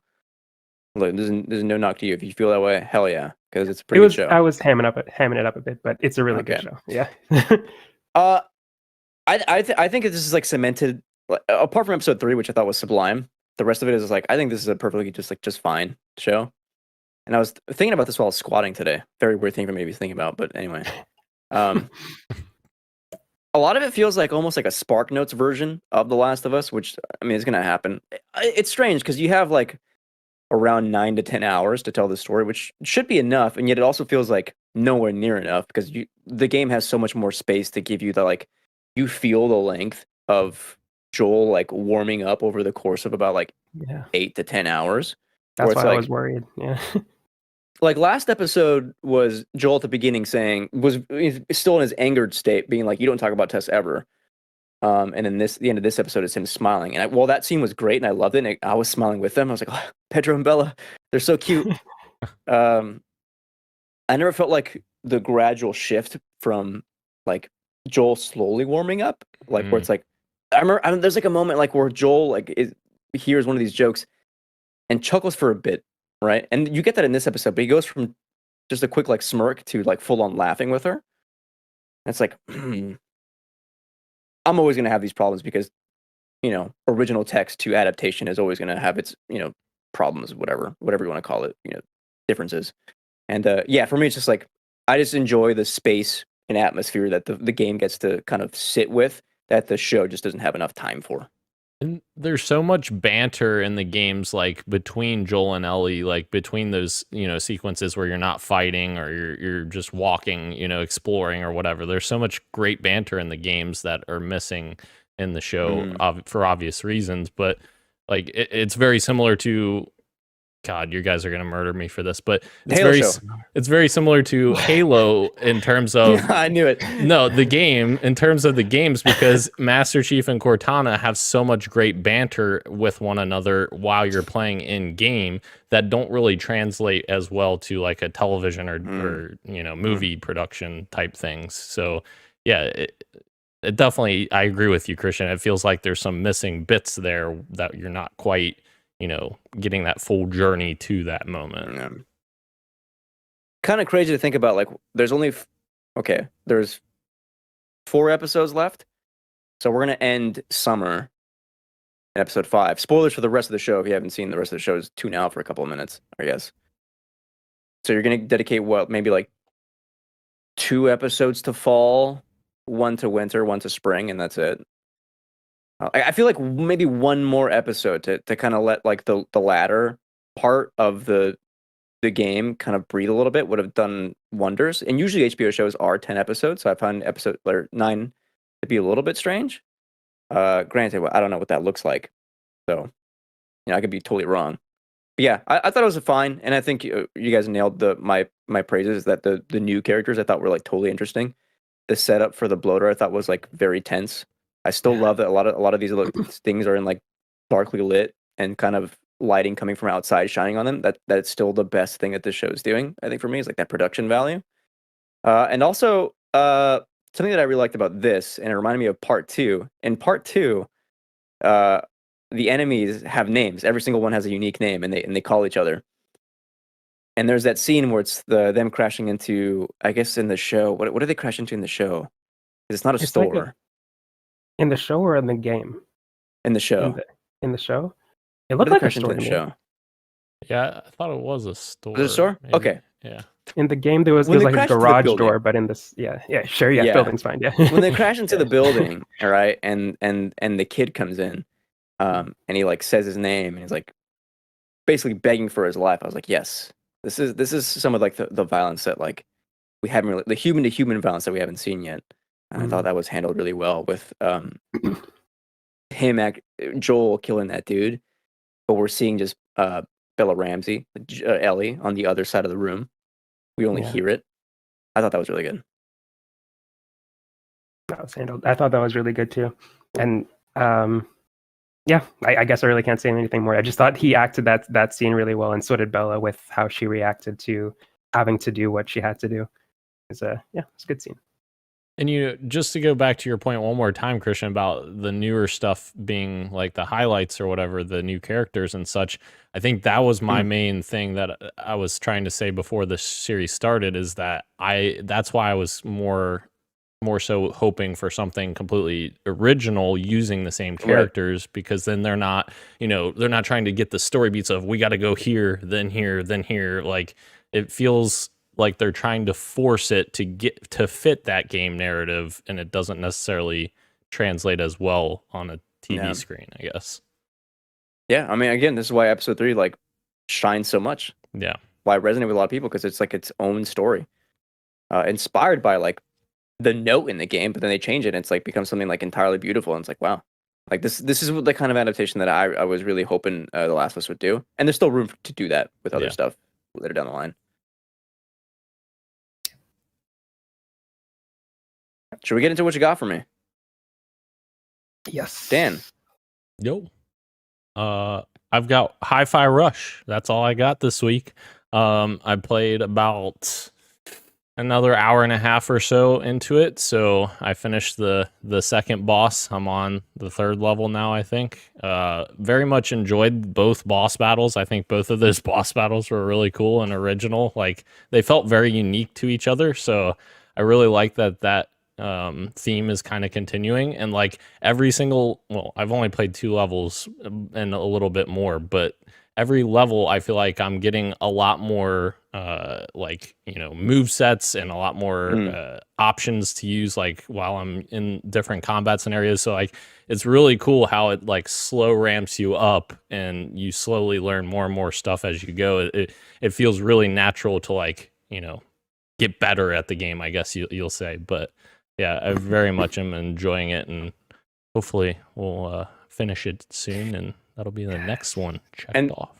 Look, there's no knock to you if you feel that way. Hell yeah, because it's a pretty good show. I was hamming it up a bit, but it's a really good show. Yeah. I think this is like cemented. Apart from episode 3, which I thought was sublime, the rest of it is like I think this is a perfectly just fine show. And I was thinking about this while I was squatting today. Very weird thing for me to be thinking about, but anyway. A lot of it feels like almost like a Spark Notes version of The Last of Us, which, I mean, is going to happen. It's strange because you have like around 9 to 10 hours to tell the story, which should be enough, and yet it also feels like nowhere near enough because the game has so much more space to give you the, like, you feel the length of Joel, like, warming up over the course of about, like, 8 to 10 hours. That's why I was worried, yeah. Like last episode was Joel at the beginning was still in his angered state, being like, "You don't talk about Tess ever." And then the end of this episode is him smiling. And that scene was great, and I loved it. And I was smiling with them. I was like, oh, Pedro and Bella, they're so cute. I never felt like the gradual shift from like Joel slowly warming up, like where it's like, I remember there's like a moment like where Joel like hears one of these jokes and chuckles for a bit. Right, and you get that in this episode, but he goes from just a quick like smirk to like full on laughing with her. And it's like, I'm always going to have these problems because, original text to adaptation is always going to have its, problems, whatever you want to call it, differences. And for me, it's just like I just enjoy the space and atmosphere that the game gets to kind of sit with that the show just doesn't have enough time for. And there's so much banter in the games, like between Joel and Ellie, like between those, sequences where you're not fighting or you're just walking, exploring or whatever. There's so much great banter in the games that are missing in the show Mhm. for obvious reasons, but like it's very similar to God, you guys are gonna murder me for this, but The Halo show. it's very similar to Halo in terms of I knew it. no, the game in terms of the games, because Master Chief and Cortana have so much great banter with one another while you're playing in game that don't really translate as well to like a television or movie production type things. So yeah, it definitely, I agree with you, Christian. It feels like there's some missing bits there that you're not quite getting that full journey to that moment. Yeah. Kind of crazy to think about. Like, there's only there's 4 episodes left, so we're gonna end summer in episode 5. Spoilers for the rest of the show if you haven't seen the rest of the show. Tune out for a couple of minutes, I guess. So you're gonna dedicate maybe like 2 episodes to fall, 1 to winter, 1 to spring, and that's it. I feel like maybe 1 more episode to kind of let like the latter part of the game kind of breathe a little bit would have done wonders. And usually HBO shows are 10 episodes, so I found episode 9 to be a little bit strange. Granted, I don't know what that looks like, so I could be totally wrong. But yeah, I thought it was fine, and I think you guys nailed my praises. That the new characters I thought were like totally interesting. The setup for the bloater I thought was like very tense. I still love that a lot of these things are in like darkly lit and kind of lighting coming from outside shining on them. That's still the best thing that this show is doing. I think for me is like that production value. And also something that I really liked about this, and it reminded me of part 2. In part 2, the enemies have names. Every single one has a unique name, and they call each other. And there's that scene where it's them crashing into, I guess in the show. What do they crash into in the show? 'Cause it's not a It's like store. in the show or in the game? In the show. In the show? It What looked do they like a crash into store in to the me. show? Yeah, I thought it was a store. Was it a store? maybe. Okay. Yeah. In the game, there was When they like a crashed into the garage building. door, but in this, sure, Yeah. building's fine, yeah. When they crash into the building, all right, and the kid comes in, and he like says his name, and he's like basically begging for his life. I was like, yes, this is some of like the violence that like we haven't really, the human to human violence that we haven't seen yet. And I thought that was handled really well with Joel killing that dude, but we're seeing just Bella Ramsey, Ellie, on the other side of the room. We only hear it. I thought that was really good. That was handled. I thought that was really good too. And I guess I really can't say anything more. I just thought he acted that scene really well, and so did Bella with how she reacted to having to do what she had to do. It's a good scene. And just to go back to your point one more time, Christian, about the newer stuff being like the highlights or whatever, the new characters and such, I think that was my main thing that I was trying to say before the series started, is that that's why I was more so hoping for something completely original using the same characters, because then they're not trying to get the story beats of we got to go here, then here, then here. Like, it feels like they're trying to force it to get to fit that game narrative, and it doesn't necessarily translate as well on a TV screen, I guess. Yeah, I mean, again, this is why episode 3 like shines so much. Yeah, why it resonated with a lot of people, because it's like its own story, inspired by like the note in the game, but then they change it and it's like becomes something like entirely beautiful, and it's like, wow, like this is the kind of adaptation that I was really hoping The Last of Us would do, and there's still room to do that with other stuff later down the line. Should we get into what you got for me? Yes, Dan. Yo, I've got Hi-Fi Rush. That's all I got this week. I played about another hour and a half or so into it, so I finished the second boss. I'm on the 3rd level now, I think. Very much enjoyed both boss battles. I think both of those boss battles were really cool and original. Like, they felt very unique to each other, so I really like that theme is kind of continuing. And like every single, I've only played 2 levels and a little bit more, but every level I feel like I'm getting a lot more move sets and a lot more options to use like while I'm in different combat scenarios. So like it's really cool how it like slow ramps you up and you slowly learn more and more stuff as you go. It feels really natural to like get better at the game, I guess you'll say. But yeah, I very much am enjoying it, and Hopefully, we'll finish it soon, and that'll be the next one checked And- off.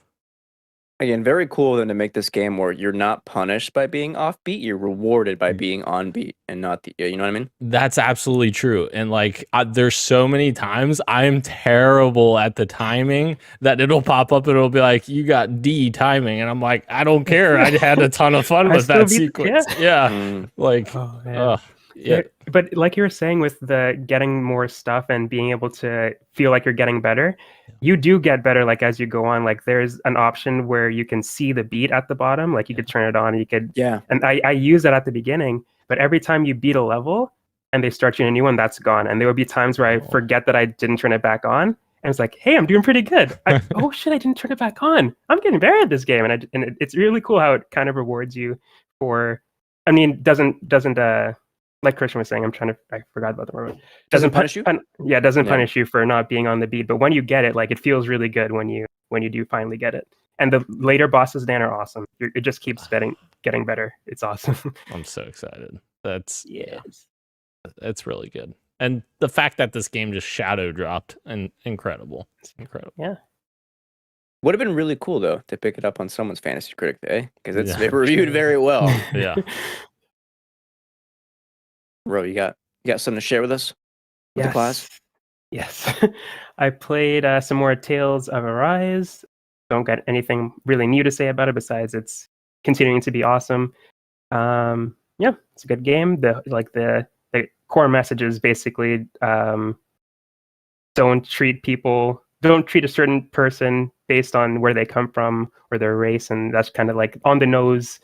Again, very cool then to make this game where you're not punished by being offbeat, you're rewarded by being on beat and not the, you know what I mean? That's absolutely true. And like, there's so many times I'm terrible at the timing that it'll pop up and it'll be like, you got D timing. And I'm like, I don't care. I had a ton of fun I with still that beat- sequence. Yeah. Mm. Like, Oh, man. yeah. But like you were saying with the getting more stuff and being able to feel like you're getting better, you do get better like as you go on. Like there's an option where you can see the beat at the bottom, like you could turn it on and you could Yeah. and I use that at the beginning, but every time you beat a level and they start you a new one, that's gone. And there would be times where I Oh. forget that I didn't turn it back on. And it's like, hey, I'm doing pretty good. Oh shit, I didn't turn it back on. I'm getting better at this game. And it's really cool how it kind of rewards you for, I mean, doesn't like Christian was saying, I forgot about the word. Doesn't punish you? Doesn't Yeah. punish you for not being on the beat. But when you get it, like it feels really good when you do finally get it. And the later bosses, Dan, are awesome. It just keeps getting better. It's awesome. I'm so excited. That's, Yes. it's really good. And the fact that this game just shadow dropped and incredible. Incredible. Yeah. Would have been really cool though to pick it up on someone's Fantasy Critic Day because it's Yeah. reviewed very well. Yeah. Bro, you got something to share with us? With the class? Yes. I played some more Tales of Arise. Don't got anything really new to say about it besides it's continuing to be awesome. Yeah, it's a good game. The core message is basically don't treat a certain person based on where they come from or their race, and that's kind of like on the nose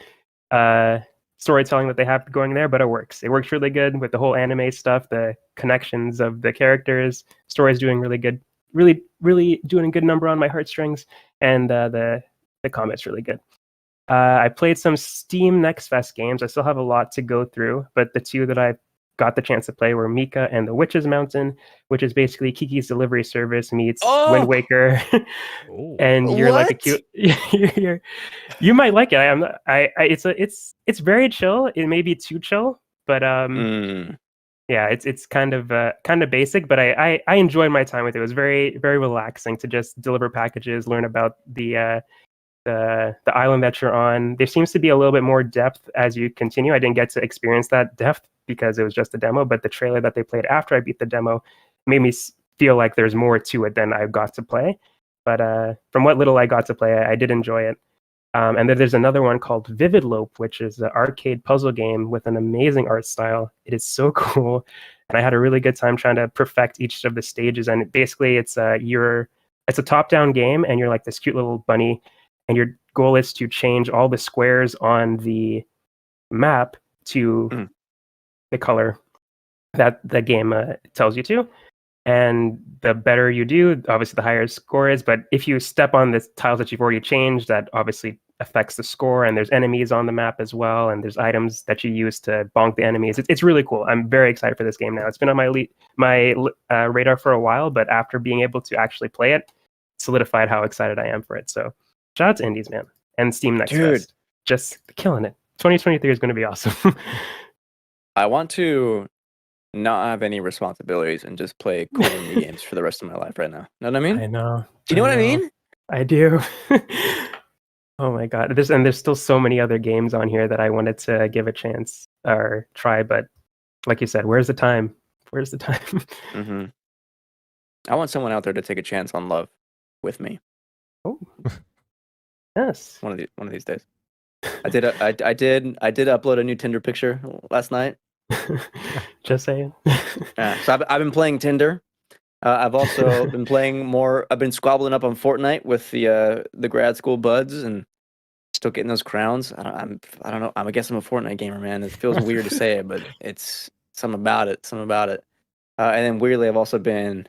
storytelling that they have going there, but it works. It works really good with the whole anime stuff, the connections of the characters, story's doing really good, really doing a good number on my heartstrings, and the combat's really good. I played some Steam Next Fest games. I still have a lot to go through, but the two that I got the chance to play were Mika and the Witch's Mountain, which is basically Kiki's Delivery Service meets Wind Waker. Oh. And you're like a cute. You might like it. It's very chill. It may be too chill, but yeah, it's kind of basic. But I enjoyed my time with it. It was very very relaxing to just deliver packages, learn about the island that you're on. There seems to be a little bit more depth as you continue. I didn't get to experience that depth because it was just a demo, but the trailer that they played after I beat the demo made me feel like there's more to it than I got to play. But from what little I got to play, I did enjoy it. And then there's another one called Vivid Lope, which is an arcade puzzle game with an amazing art style. It is so cool. And I had a really good time trying to perfect each of the stages. And basically it's a top-down game, and you're like this cute little bunny, and your goal is to change all the squares on the map to the color that the game tells you to. And the better you do, obviously the higher score is. But if you step on the tiles that you've already changed, that obviously affects the score. And there's enemies on the map as well. And there's items that you use to bonk the enemies. It's really cool. I'm very excited for this game now. It's been on my radar for a while, but after being able to actually play it, solidified how excited I am for it. So shout out to Indies, man. And Steam Next Fest. Just killing it. 2023 is going to be awesome. I want to not have any responsibilities and just play cool indie games for the rest of my life right now. Know what I mean? I know. Do you know what I mean? I do. Oh my god. There's still so many other games on here that I wanted to give a chance or try, but like you said, where's the time? Where's the time? Mm-hmm. I want someone out there to take a chance on love with me. Oh. Yes. One of these days. I did upload a new Tinder picture last night. Just saying. So I've been playing Tinder. I've also been playing more. I've been squabbling up on Fortnite with the grad school buds and still getting those crowns. I don't know. I guess I'm a Fortnite gamer, man. It feels weird to say it, but it's something about it. And then weirdly, I've also been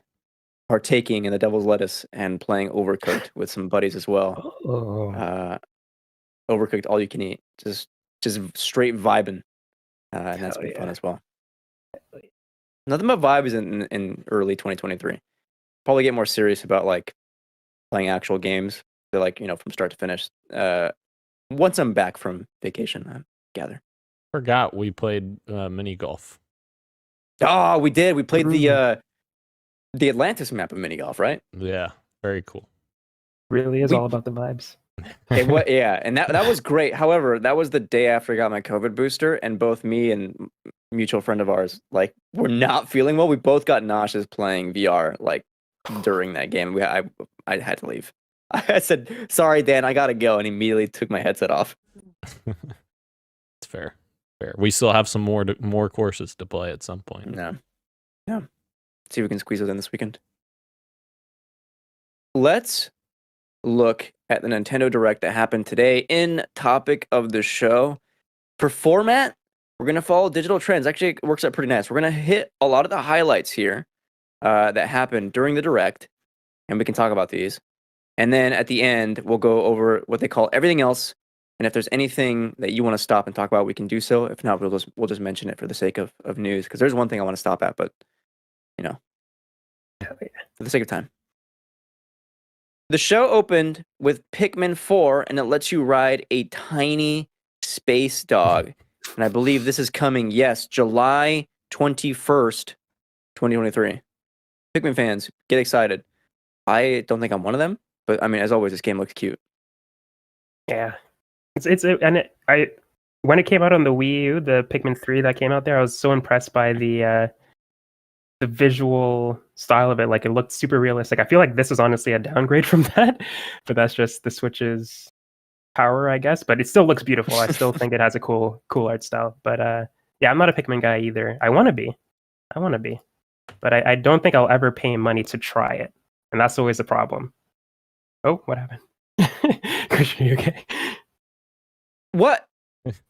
partaking in the Devil's Lettuce and playing Overcooked with some buddies as well. Oh. Overcooked, all you can eat, just straight vibing, and that's been fun as well. Nothing but vibes in early 2023. Probably get more serious about like playing actual games, like from start to finish. Once I'm back from vacation, I gather. Forgot we played mini golf. Oh, we did. We played the the Atlantis map of mini golf, right? Yeah, very cool. Really is We- all about the vibes. Yeah, and that was great. However, that was the day after I got my COVID booster, and both me and mutual friend of ours like were not feeling well. We both got nauseous playing VR like during that game. I had to leave. I said, "Sorry, Dan, I gotta go," and immediately took my headset off. It's fair. Fair. We still have some more courses to play at some point. No, yeah. See if we can squeeze those in this weekend. Let's look at the Nintendo Direct that happened today. In topic of the show, for format, we're gonna follow digital trends. Actually, it works out pretty nice. We're gonna hit a lot of the highlights here that happened during the Direct, and we can talk about these. And then at the end, we'll go over what they call everything else. And if there's anything that you want to stop and talk about, we can do so. If not, we'll just mention it for the sake of news. Because there's one thing I want to stop at, but for the sake of time. The show opened with Pikmin 4, and it lets you ride a tiny space dog. And I believe this is coming, yes, July 21st, 2023. Pikmin fans, get excited. I don't think I'm one of them, but I mean, as always, this game looks cute. Yeah, when it came out on the Wii U, the Pikmin 3 that came out there, I was so impressed by the visual style of it. Like, it looked super realistic. I feel like this is honestly a downgrade from that, but that's just the Switch's power, I guess. But it still looks beautiful. I still think it has a cool art style. But yeah, I'm not a Pikmin guy either. I want to be, but I don't think I'll ever pay money to try it, and that's always the problem. Oh, what happened? Christian, are you okay? What?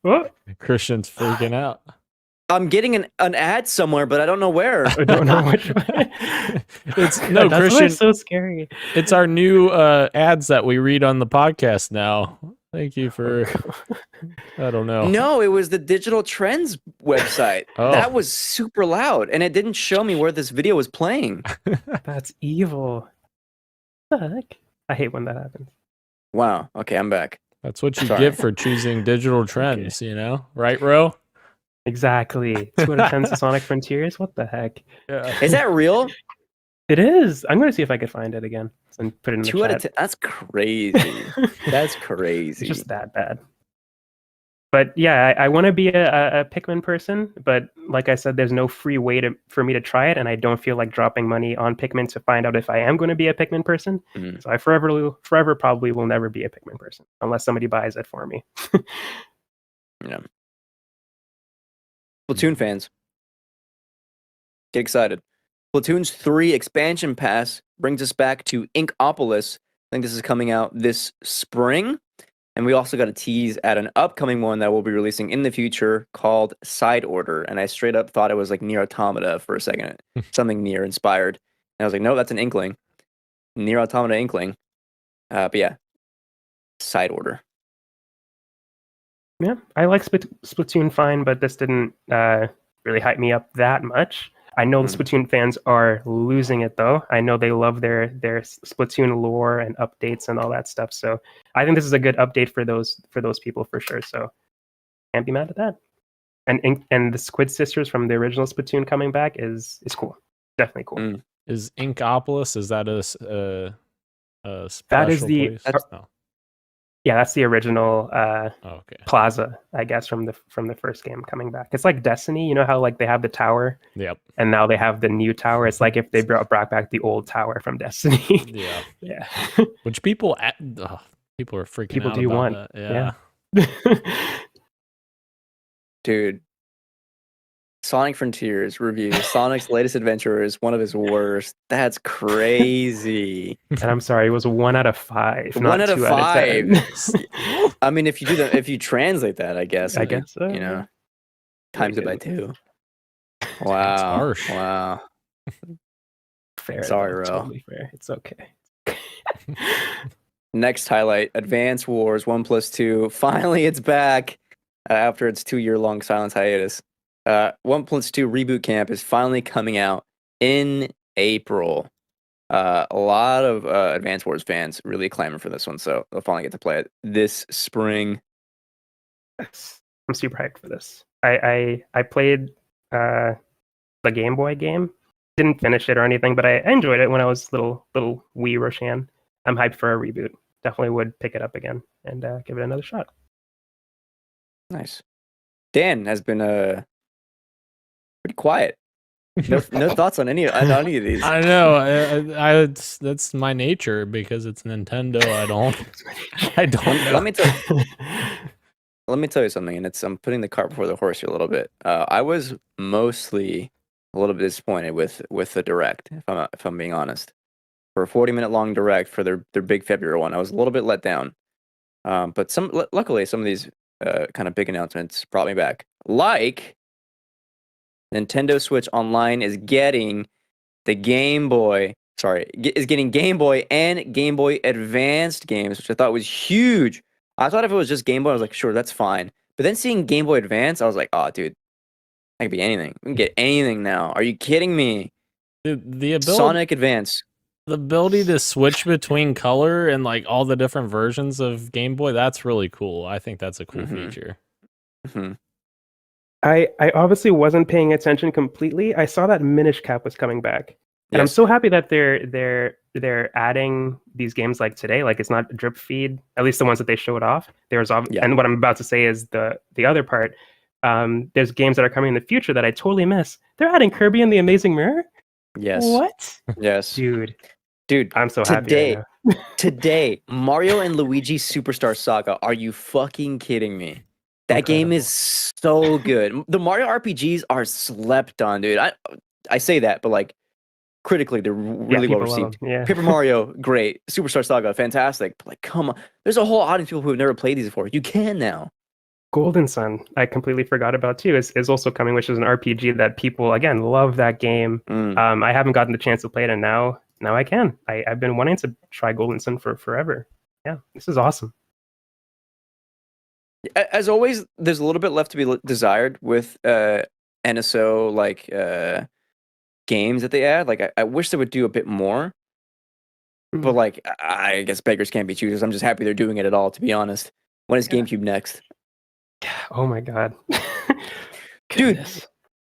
What? Christian's freaking out. I'm getting an ad somewhere, but I don't know where. I don't know which one. It's no, That's Christian. so scary. It's our new ads that we read on the podcast now. Thank you for. I don't know. No, it was the Digital Trends website. Oh. That was super loud, and it didn't show me where this video was playing. That's evil. What the heck? I hate when that happens. Wow. Okay, I'm back. That's what you Sorry. get for choosing digital trends, you know? Right, Ro? Exactly. 2 to Sonic Frontiers? What the heck? Yeah. Is that real? It is. I'm going to see if I could find it again and put it in the 2 out of chat. 10. That's crazy. That's crazy. It's just that bad. But yeah, I want to be a Pikmin person, but like I said, there's no free way for me to try it, and I don't feel like dropping money on Pikmin to find out if I am going to be a Pikmin person. Mhm. So I forever probably will never be a Pikmin person unless somebody buys it for me. Yeah. Splatoon fans, get excited. Splatoon's 3 expansion pass brings us back to Inkopolis. I think this is coming out this spring. And we also got a tease at an upcoming one that we'll be releasing in the future called Side Order. And I straight up thought it was like Nier Automata for a second. Something Nier inspired. And I was like, no, that's an Inkling. Nier Automata Inkling. But yeah, Side Order. Yeah, I like Splatoon fine, but this didn't really hype me up that much. I know the Splatoon fans are losing it, though. I know they love their Splatoon lore and updates and all that stuff. So I think this is a good update for those people for sure. So can't be mad at that. And the Squid Sisters from the original Splatoon coming back is cool. Definitely cool. Is Inkopolis, is that a special That is the place? No. Yeah, that's the original Okay. plaza, I guess, from the first game coming back. It's like Destiny, you know how like they have the tower, Yep. and now they have the new tower. It's like if they brought back the old tower from Destiny. Yeah. Yeah. Which people are freaking People out do about want. that. Yeah. Dude. Sonic Frontiers review. Sonic's latest adventure is one of his worst. That's crazy. And I'm sorry, it was 1 out of 5. 1 out of 2 5. Out of 10. I mean, if you translate that, I guess. I guess so. You know, times it by 2. It's Wow. harsh. Wow. Fair. Sorry, though. Ro. Totally fair. It's okay. Next highlight: Advance Wars 1+2. Finally, it's back after its 2-year-long silence hiatus. 1+2 Reboot Camp is finally coming out in April. A lot of Advance Wars fans really clamoring for this one, so they'll finally get to play it this spring. Yes. I'm super hyped for this. I played the Game Boy game, Didn't finish it or anything, but I enjoyed it when I was little wee Roshan. I'm hyped for a reboot. Definitely would pick it up again and give it another shot. Nice. Dan has been pretty quiet. No thoughts on any of these. I know. That's my nature because it's Nintendo. I don't know. Let me tell you something, and I'm putting the cart before the horse here a little bit. I was mostly a little bit disappointed with the direct, if I'm being honest. For a 40-minute long direct for their big February one, I was a little bit let down. But luckily some of these kind of big announcements brought me back. Like Nintendo Switch Online is getting the Game Boy. Is getting Game Boy and Game Boy Advanced games, which I thought was huge. I thought if it was just Game Boy, I was like, sure, that's fine. But then seeing Game Boy Advance, I was like, oh, dude, that could be anything. We can get anything now. Are you kidding me? The ability, Sonic Advance. the ability to switch between color and like all the different versions of Game Boy, that's really cool. I think that's a cool feature. Mm-hmm. I obviously wasn't paying attention completely. I saw that Minish Cap was coming back. And I'm so happy that they're adding these games like today. Like it's not drip feed, at least the ones that they showed off. And what I'm about to say is the other part. There's games that are coming in the future that I totally miss. They're adding Kirby and the Amazing Mirror? Yes. What? Yes. Dude, I'm so happy right now. Today, Mario and Luigi Superstar Saga. Are you fucking kidding me? That game is so good. The Mario RPGs are slept on, dude. I say that, but like critically, they're really well received. Yeah. Paper Mario, great. Superstar Saga, fantastic. But like, come on, there's a whole audience of people who have never played these before. You can now. Golden Sun, I completely forgot about too, is also coming, which is an RPG that people again love that game. I haven't gotten the chance to play it, and now I can. I've been wanting to try Golden Sun for forever. Yeah, this is awesome. As always, there's a little bit left to be desired with NSO like games that they add. Like I wish they would do a bit more, but like I guess beggars can't be choosers. I'm just happy they're doing it at all. To be honest, when is GameCube next? Oh my god, dude!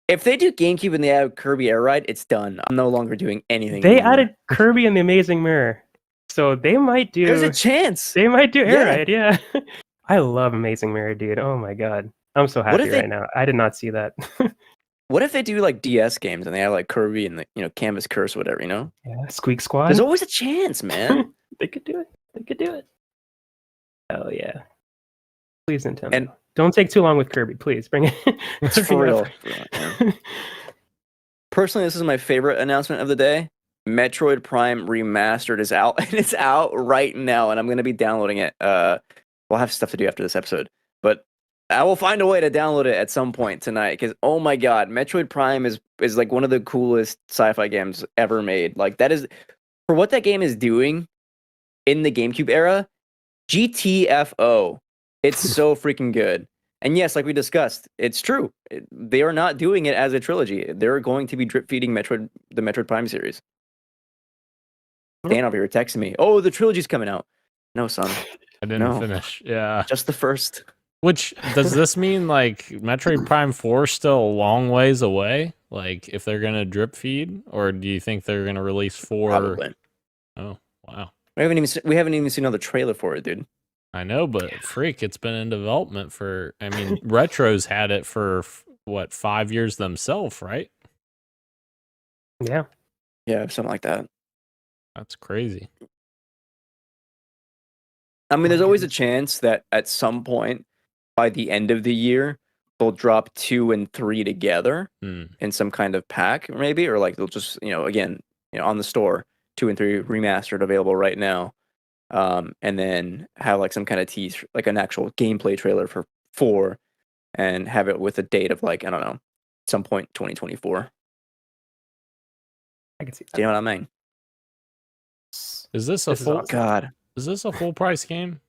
If they do GameCube and they add Kirby Air Ride, it's done. I'm no longer doing anything. They added Kirby and the Amazing Mirror, so they might do. There's a chance they might do Air Ride. Yeah. I love Amazing Mirror, dude. Oh my god, I'm so happy right now. I did not see that. What if they do like DS games and they have like Kirby and the Canvas Curse, whatever, you know? Yeah, Squeak Squad. There's always a chance, man. They could do it. Oh yeah. Please, Nintendo. And don't take too long with Kirby, please. Bring it. It's for real. Personally, this is my favorite announcement of the day. Metroid Prime Remastered is out, and it's out right now, and I'm going to be downloading it. We'll have stuff to do after this episode, but I will find a way to download it at some point tonight, because, oh my god, Metroid Prime is like one of the coolest sci-fi games ever made. Like, that is, for what that game is doing in the GameCube era, GTFO. It's so freaking good. And yes, like we discussed, it's true. They are not doing it as a trilogy. They're going to be drip feeding the Metroid Prime series. Dan over here texting me, oh, the trilogy's coming out. No, son. I didn't finish. Yeah. Just the first. Which, does this mean like Metroid Prime 4 still a long ways away? Like if they're going to drip feed, or do you think they're going to release 4? Probably. Oh, wow. We haven't even seen another trailer for it, dude. I know, but freak, it's been in development for, I mean, Retro's had it for what, 5 years themselves, right? Yeah. Yeah, something like that. That's crazy. I mean, there's always a chance that at some point by the end of the year, they'll drop 2 and 3 together in some kind of pack, maybe, or like they'll just, again, on the store, 2 and 3 remastered available right now, and then have like some kind of tease, like an actual gameplay trailer for 4, and have it with a date of like, I don't know, some point 2024. I can see that. Do you know what I mean? Is this a full? Awesome. God, is this a full price game?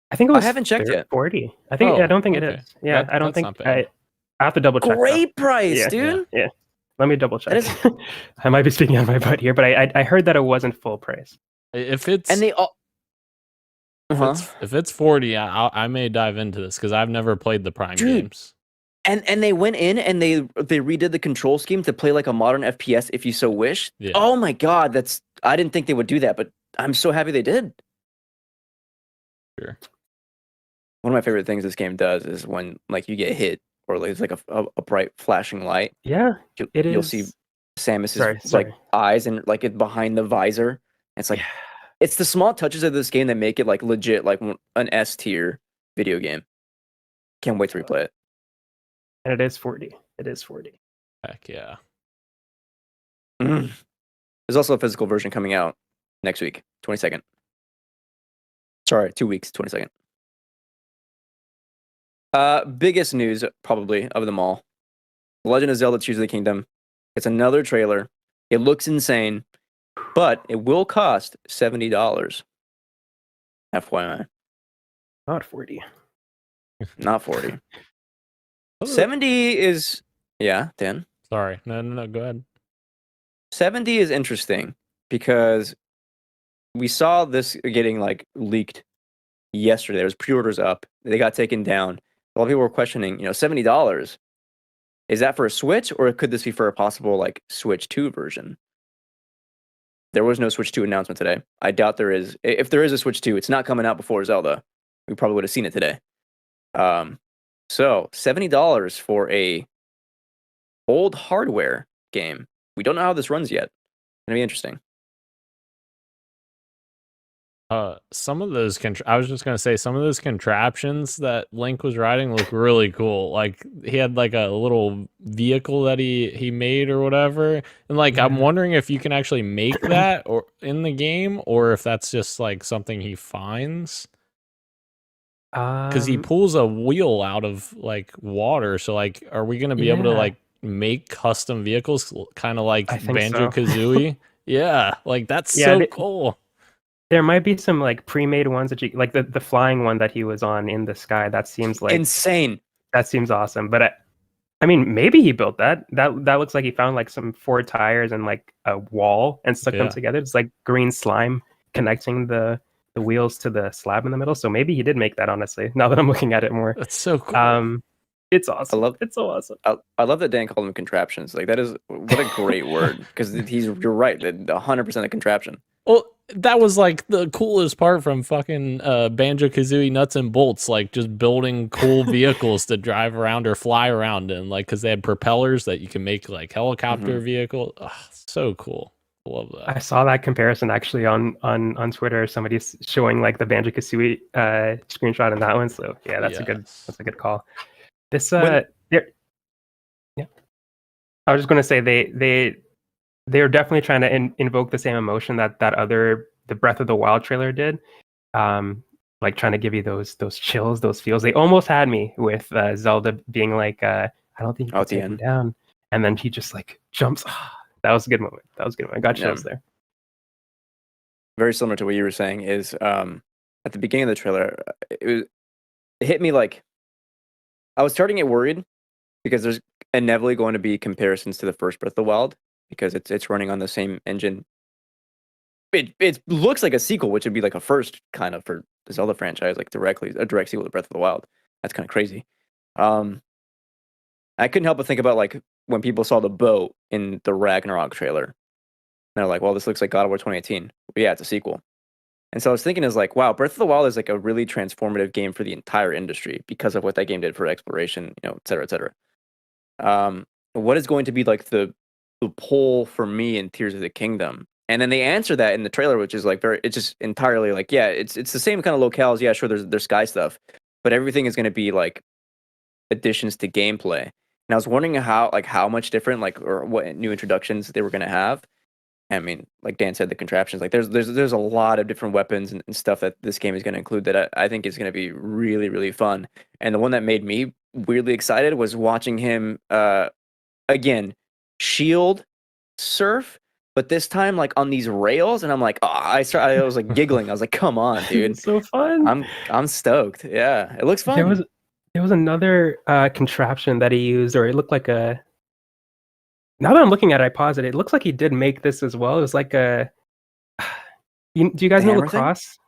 I think it was. I haven't checked yet. 40. I think. I don't think it is. Yeah, I don't think. I have to double check. Great price, dude. Yeah. Let me double check. I might be speaking on my butt here, but I heard that it wasn't full price. If it's and they all. If it's 40, I may dive into this because I've never played the Prime games. And they went in and they redid the control scheme to play like a modern FPS if you so wish. Yeah. Oh my god, I didn't think they would do that, but I'm so happy they did. Sure. One of my favorite things this game does is when like you get hit or like, it's like a bright flashing light. Yeah, You'll see Samus's Sorry. like eyes and like it behind the visor. It's like it's the small touches of this game that make it like legit like an S tier video game. Can't wait to replay it. And it is 40. It is 40. Heck yeah. There's also a physical version coming out next week, 22nd. Sorry, 2 weeks, 22nd. Biggest news probably of them all. Legend of Zelda Tears of the Kingdom. It's another trailer. It looks insane, but it will cost $70. FYI. Not 40. Not 40. 70 is Dan. Sorry. No, go ahead. 70 is interesting because we saw this getting like leaked yesterday. There was pre-orders up. They got taken down. A lot of people were questioning, $70. Is that for a Switch or could this be for a possible like Switch 2 version? There was no Switch 2 announcement today. I doubt there is. If there is a Switch 2, it's not coming out before Zelda. We probably would have seen it today. So $70 for a old hardware game. We don't know how this runs yet. It's gonna be interesting. Some of those I was just gonna say some of those contraptions that Link was riding look really cool. Like he had like a little vehicle that he made or whatever, and like I'm wondering if you can actually make that or in the game, or if that's just like something he finds. Because he pulls a wheel out of like water. So like, are we gonna be able to like make custom vehicles, kind of like Banjo Kazooie? Yeah, like that's so cool. There might be some like pre-made ones that you like the flying one that he was on in the sky. That seems like insane. That seems awesome. But I mean, maybe he built that. That looks like he found like some 4 tires and like a wall and stuck them together. It's like green slime connecting the wheels to the slab in the middle. So maybe he did make that, honestly, now that I'm looking at it more. That's so cool. It's awesome. It's so awesome. I love that Dan called them contraptions. Like that is what a great word, because you're right, 100% a contraption. Well, that was like the coolest part from fucking Banjo Kazooie Nuts and Bolts, like just building cool vehicles to drive around or fly around in, like because they had propellers that you can make like helicopter vehicle. Ugh, so cool. Love that. I saw that comparison actually on Twitter. Somebody's showing like the Banjo Kazooie screenshot in that one. So yeah, that's a good call. This I was just gonna say they're definitely trying to invoke the same emotion that the Breath of the Wild trailer did. Like trying to give you those chills, those feels. They almost had me with Zelda being like, I don't think you can take him down, and then he just like jumps. That was a good moment. I got chills there. Very similar to what you were saying is at the beginning of the trailer, it hit me like I was starting to get worried because there's inevitably going to be comparisons to the first Breath of the Wild because it's running on the same engine. It looks like a sequel, which would be like a first kind of for the Zelda franchise, like a direct sequel to Breath of the Wild. That's kind of crazy. I couldn't help but think about like when people saw the boat in the Ragnarok trailer. And they're like, well, this looks like God of War 2018. Well, yeah, it's a sequel. And so I was thinking is like, wow, Breath of the Wild is like a really transformative game for the entire industry because of what that game did for exploration, et cetera, et cetera. What is going to be like the pull for me in Tears of the Kingdom? And then they answer that in the trailer, which is like it's just entirely like, yeah, it's the same kind of locales. Yeah, sure, there's sky stuff, but everything is going to be like additions to gameplay. And I was wondering how much different, like, or what new introductions they were going to have. I mean, like Dan said, the contraptions, like there's a lot of different weapons and stuff that this game is going to include that I think is going to be really, really fun. And the one that made me weirdly excited was watching him, again, shield surf, but this time like on these rails. And I'm like, I was like giggling. I was like, come on, dude. It's so fun. I'm stoked. Yeah, it looks fun. There was another contraption that he used, or it looked like a. Now that I'm looking at it, I pause it. It looks like he did make this as well. It was like a. Do you guys know lacrosse?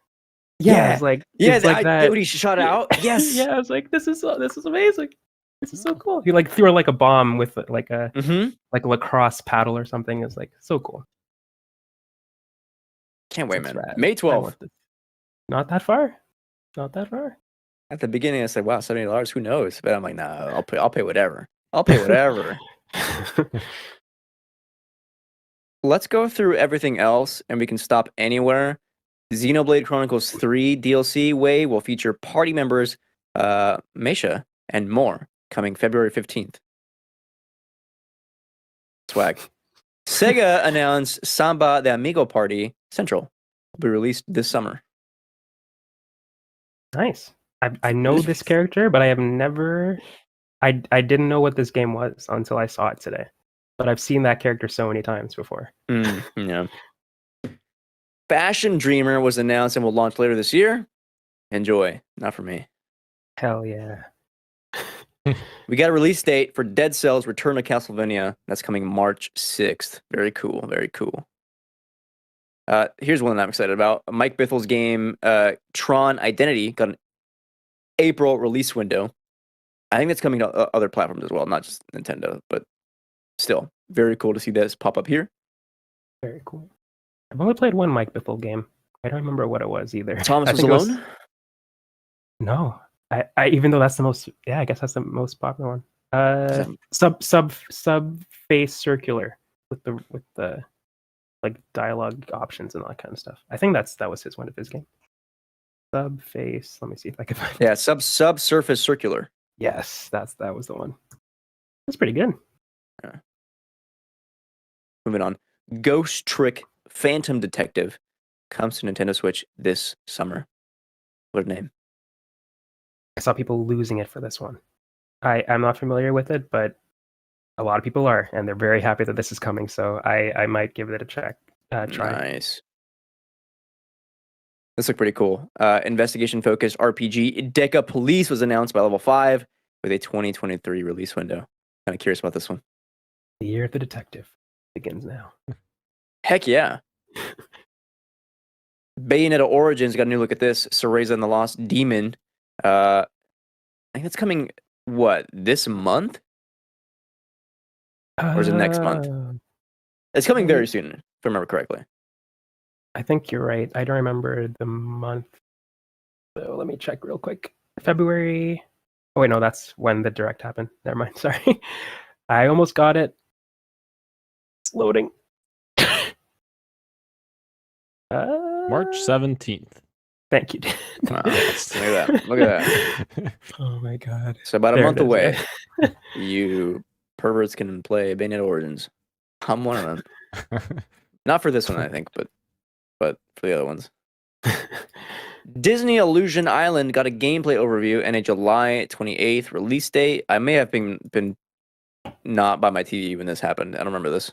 Yeah, it's like like that. When he shot out. Yes. Yeah, I was like, this is amazing. This is so cool. He like threw like a bomb with like a Mm-hmm. like a lacrosse paddle or something. It's like so cool. Can't wait, That's man. rad. May I 12th. want this. Not that far. Not that far. At the beginning, I said, "Wow, $70. Who knows?" But I'm like, "Nah, I'll pay. I'll pay whatever. I'll pay whatever." Let's go through everything else, and we can stop anywhere. Xenoblade Chronicles 3 DLC Wave will feature party members, Meisha, and more, coming February 15th. Swag. Sega announced Samba de Amigo Party Central will be released this summer. Nice. I know this character, but I have never. I didn't know what this game was until I saw it today. But I've seen that character so many times before. Yeah. Fashion Dreamer was announced and will launch later this year. Enjoy. Not for me. Hell yeah. We got a release date for Dead Cells Return to Castlevania. That's coming March 6th. Very cool. Very cool. Here's one that I'm excited about. Mike Bithel's game, Tron Identity, got an April release window. I think that's coming to other platforms as well, not just Nintendo, but still, very cool to see this pop up here. Very cool. I've only played one Mike Bithell game. I don't remember what it was either. Thomas I was think it alone? No. I even though that's the most, I guess that's the most popular one. Sub face circular with the like dialogue options and all that kind of stuff. I think that was one of his games. Sub face. Let me see if I can find it. Yeah, subsurface circular. Yes, that was the one. That's pretty good. Yeah. Moving on. Ghost Trick Phantom Detective comes to Nintendo Switch this summer. What a name. I saw people losing it for this one. I'm not familiar with it, but a lot of people are, and they're very happy that this is coming. So I might give it a try. Nice. This looked pretty cool. Investigation focused RPG Deca Police was announced by Level 5 with a 2023 release window. Kind of curious about this one. The year of the detective begins now. Heck yeah. Bayonetta Origins got a new look at this. Cereza and the Lost Demon. I think it's coming, this month? Or is it next month? It's coming very soon, if I remember correctly. I think you're right. I don't remember the month. So let me check real quick. February. Oh, wait, no, that's when the direct happened. Never mind. Sorry. I almost got it. It's loading. March 17th. Thank you. Wow. Look at that. Look at that. Oh my god. So about a There month it is, away, yeah. you perverts can play Bayonetta Origins. I'm one of them. Not for this one, I think, but for the other ones. Disney Illusion Island got a gameplay overview and a July 28th release date. I may have been not by my TV when this happened. I don't remember this.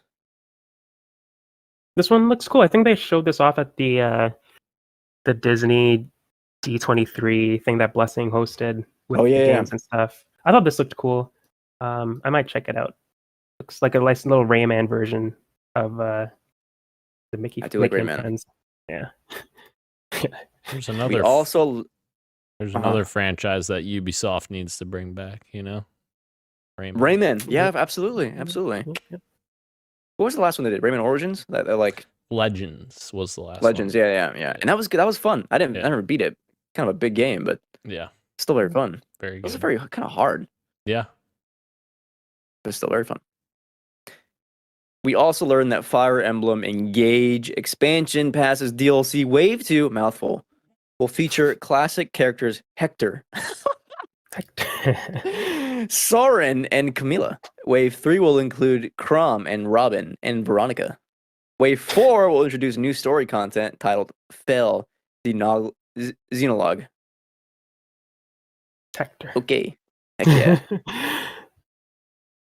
This one looks cool. I think they showed this off at the Disney D23 thing that Blessing hosted with the games and stuff. I thought this looked cool. I might check it out. Looks like a nice little Rayman version of the Mickey. I do like Mickey and Rayman. Friends. Yeah. There's We another also there's another franchise that Ubisoft needs to bring back, you know? Rayman. Yeah, absolutely. Absolutely. Yep. What was the last one they did? Rayman Origins? That like Legends was the last Legends, one. yeah. And that was good. That was fun. I never beat it. Kind of a big game, but Yeah. still very fun. Very It was good. very kind of hard, Yeah. but still very fun. We also learned that Fire Emblem Engage expansion passes DLC Wave 2, mouthful, will feature classic characters Hector, Soren, and Camilla. Wave 3 will include Crom and Robin and Veronica. Wave 4 will introduce new story content titled Fell Xenologue. Hector. Okay. Heck yeah.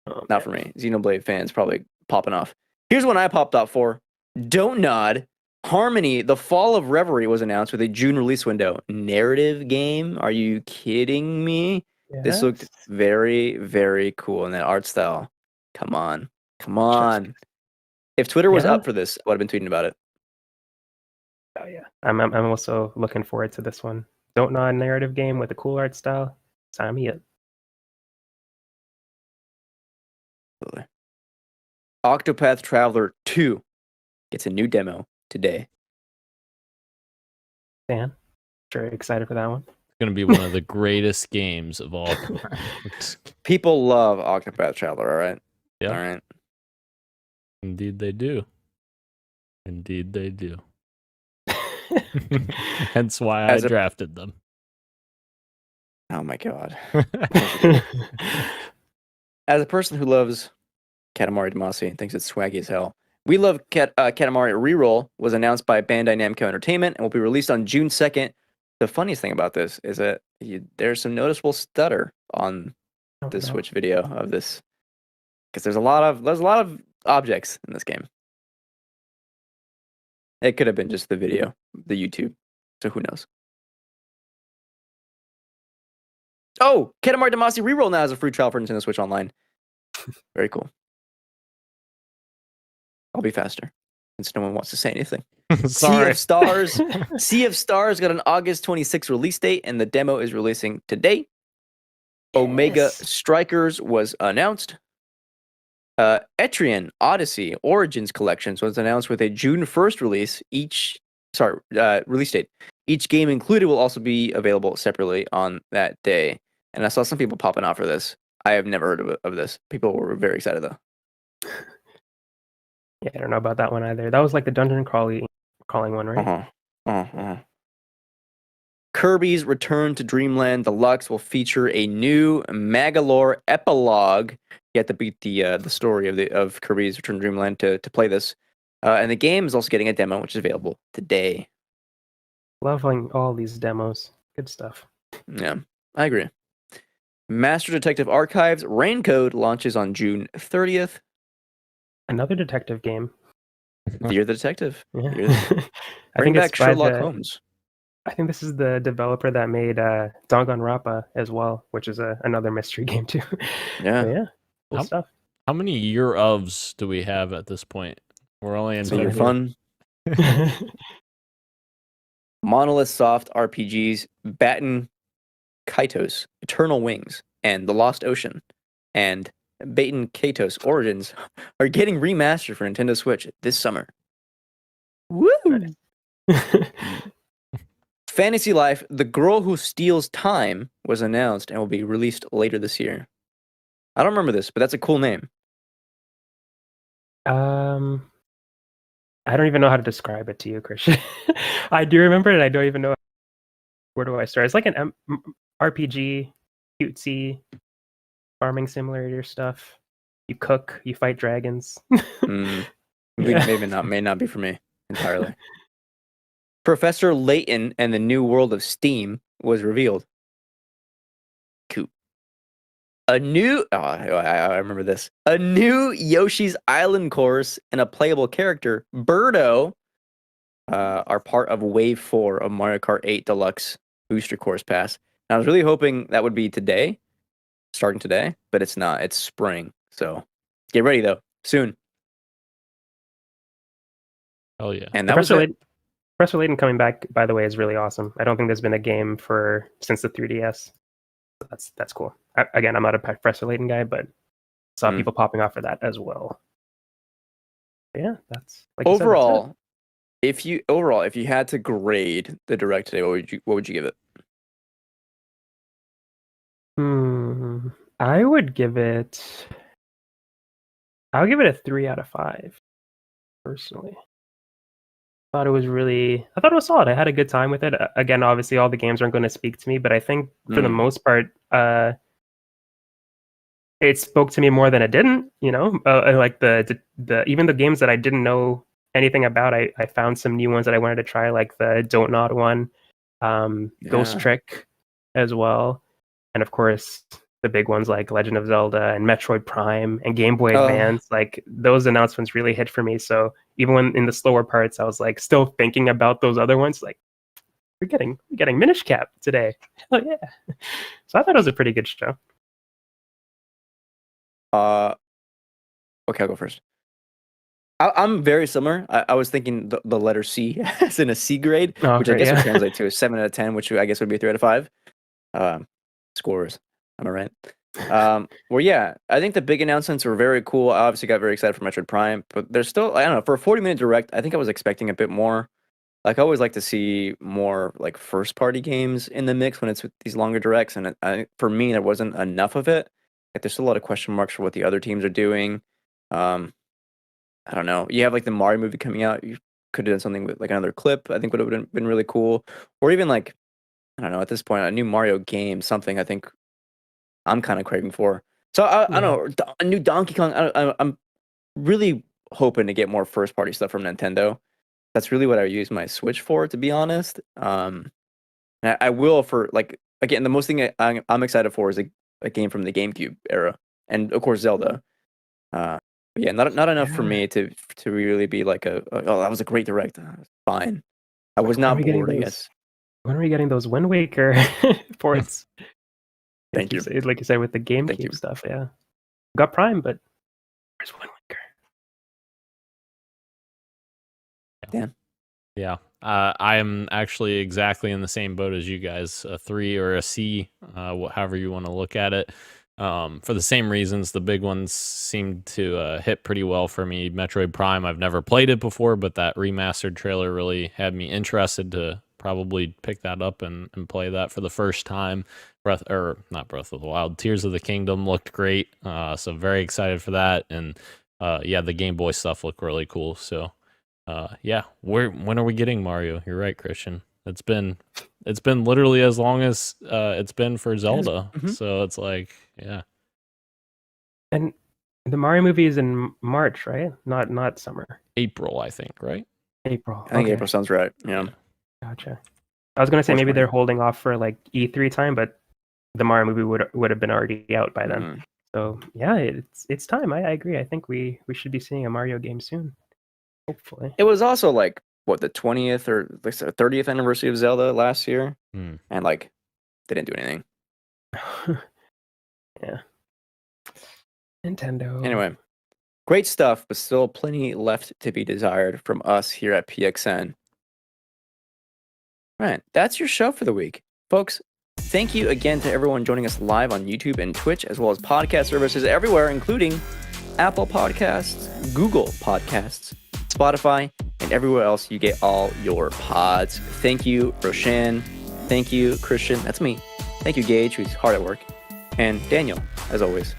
Oh, Not for me. Xenoblade fans probably popping off. Here's one I popped off for. Don't Nod. Harmony, The Fall of Reverie was announced with a June release window. Narrative game? Are you kidding me? This looked yes. very, very cool in that art style. Come on. Come on. If Twitter was Yeah. up for this, I would have been tweeting about it. Oh yeah. I'm also looking forward to this one. Don't Nod narrative game with a cool art style. Sign me up. Absolutely. Octopath Traveler 2 gets a new demo today. Dan, very excited for that one. It's gonna be one of the greatest games of all time. People love Octopath Traveler, all right? Yeah. All right. Indeed they do. Indeed they do. Hence why I drafted them. Oh my god. As a person who loves Katamari Damacy and thinks it's swaggy as hell, we love Katamari Reroll was announced by Bandai Namco Entertainment and will be released on June 2nd. The funniest thing about this is that there's some noticeable stutter on the Switch video of this, because there's a lot of objects in this game. It could have been just the video, the YouTube, so who knows? Oh, Katamari Damacy Reroll now has a free trial for Nintendo Switch Online. Very cool. I'll be faster, since no one wants to say anything. Sorry. Sea of Stars got an August 26th release date, and the demo is releasing today. Omega Strikers was announced. Etrian Odyssey Origins Collections was announced with a June 1st release. Release date. Each game included will also be available separately on that day. And I saw some people popping off for this. I have never heard of this. People were very excited though. Yeah, I don't know about that one either. That was like the dungeon crawling one, right? Kirby's Return to Dreamland Deluxe will feature a new Magalore epilogue. You have to beat the story of Kirby's Return to Dreamland to play this. And the game is also getting a demo, which is available today. Loving all these demos. Good stuff. Yeah, I agree. Master Detective Archives Raincode launches on June 30th. Another detective game. You're the detective. Yeah. Bring back Sherlock Holmes. I think this is the developer that made Danganronpa as well, which is another mystery game too. Yeah. But yeah. Cool stuff. How many year ofs do we have at this point? We're only in So you're fun. Monolith Soft RPGs, Batten Kaitos, Eternal Wings, and The Lost Ocean, and Baten Kaitos Origins are getting remastered for Nintendo Switch this summer. Woo! Fantasy Life: The Girl Who Steals Time was announced and will be released later this year. I don't remember this, but that's a cool name. I don't even know how to describe it to you, Christian. I do remember it. I don't even know where do I start. It's like an RPG, cutesy, farming simulator stuff. You cook, you fight dragons. May not be for me entirely. Professor Layton and the New World of Steam was revealed. Cool. I remember this. A new Yoshi's Island course and a playable character, Birdo, are part of Wave 4 of Mario Kart 8 Deluxe Booster Course Pass. And I was really hoping that would be today, starting today, but it's not. It's spring. So get ready, though. Soon. Oh, yeah. And that was it. Professor Layton coming back, by the way, is really awesome. I don't think there's been a game since the 3DS. That's cool. Again, I'm not a Professor Layton guy, but saw people popping off for that as well. But yeah, that's like overall. If you had to grade the direct today, what would you give it? I would give it a 3 out of 5. Personally, I thought it was solid. I had a good time with it. Again, obviously, all the games aren't going to speak to me, but I think for the most part, it spoke to me more than it didn't. You know, like the even the games that I didn't know anything about, I found some new ones that I wanted to try, like the Don't Nod one, Ghost Trick as well, and of course the big ones like Legend of Zelda and Metroid Prime and Game Boy Advance. Like those announcements really hit for me. So even when in the slower parts, I was like still thinking about those other ones. Like we're getting Minish Cap today. Hell yeah! So I thought it was a pretty good show. Okay, I'll go first. I'm very similar. I was thinking the letter C as in a C grade, which I guess would translate to a 7 out of 10, which I guess would be a 3 out of 5. Scores. Am I right? Well, yeah, I think the big announcements were very cool. I obviously got very excited for Metroid Prime, but there's still, I don't know, for a 40-minute direct, I think I was expecting a bit more. Like, I always like to see more like first-party games in the mix when it's with these longer directs, and for me, there wasn't enough of it. Like, there's still a lot of question marks for what the other teams are doing. I don't know. You have like the Mario movie coming out. You could have done something with like another clip. I think would have been really cool, or even like, I don't know. At this point, a new Mario game, something I think I'm kind of craving for. So I don't know, a new Donkey Kong. I'm really hoping to get more first party stuff from Nintendo. That's really what I use my Switch for, to be honest. And I will for like, again, the most thing I'm excited for is a game from the GameCube era, and of course Zelda. But yeah, not enough for me to really be like oh, that was a great direct. Fine, I was not bored. I guess. When are we getting those Wind Waker ports? Thank you. Like you said with the GameCube stuff, yeah. Got Prime, but where's Wind Waker? Dan? Yeah. I am actually exactly in the same boat as you guys, a 3 or a C, however you want to look at it. For the same reasons, the big ones seem to hit pretty well for me. Metroid Prime, I've never played it before, but that remastered trailer really had me interested to probably pick that up and play that for the first time. Not Breath of the Wild, Tears of the Kingdom looked great, so very excited for that. And yeah, the Game Boy stuff looked really cool. So yeah, when are we getting Mario? You're right, Christian. It's been literally as long as it's been for Zelda. Mm-hmm. So it's like, yeah. And the Mario movie is in March, right? Not summer. April, I think, right? April. I think April sounds right. Yeah. Gotcha. I was gonna say maybe they're holding off for like E3 time, but the Mario movie would have been already out by then. Mm-hmm. So yeah, it's time. I agree. I think we should be seeing a Mario game soon. Hopefully. It was also like what, the 20th or like 30th anniversary of Zelda last year, and like they didn't do anything. Yeah. Nintendo. Anyway, great stuff, but still plenty left to be desired from us here at PXN. All right, that's your show for the week, folks. Thank you again to everyone joining us live on YouTube and Twitch, as well as podcast services everywhere, including Apple Podcasts, Google Podcasts, Spotify, and everywhere else you get all your pods. Thank you, Roshan. Thank you, Christian. That's me. Thank you, Gage, who's hard at work. And Daniel, as always.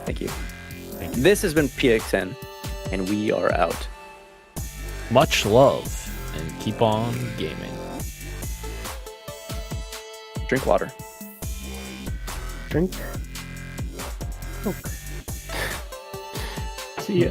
Thank you. This has been PXN, and we are out. Much love, and keep on gaming. Drink water. Drink. Coke. See ya.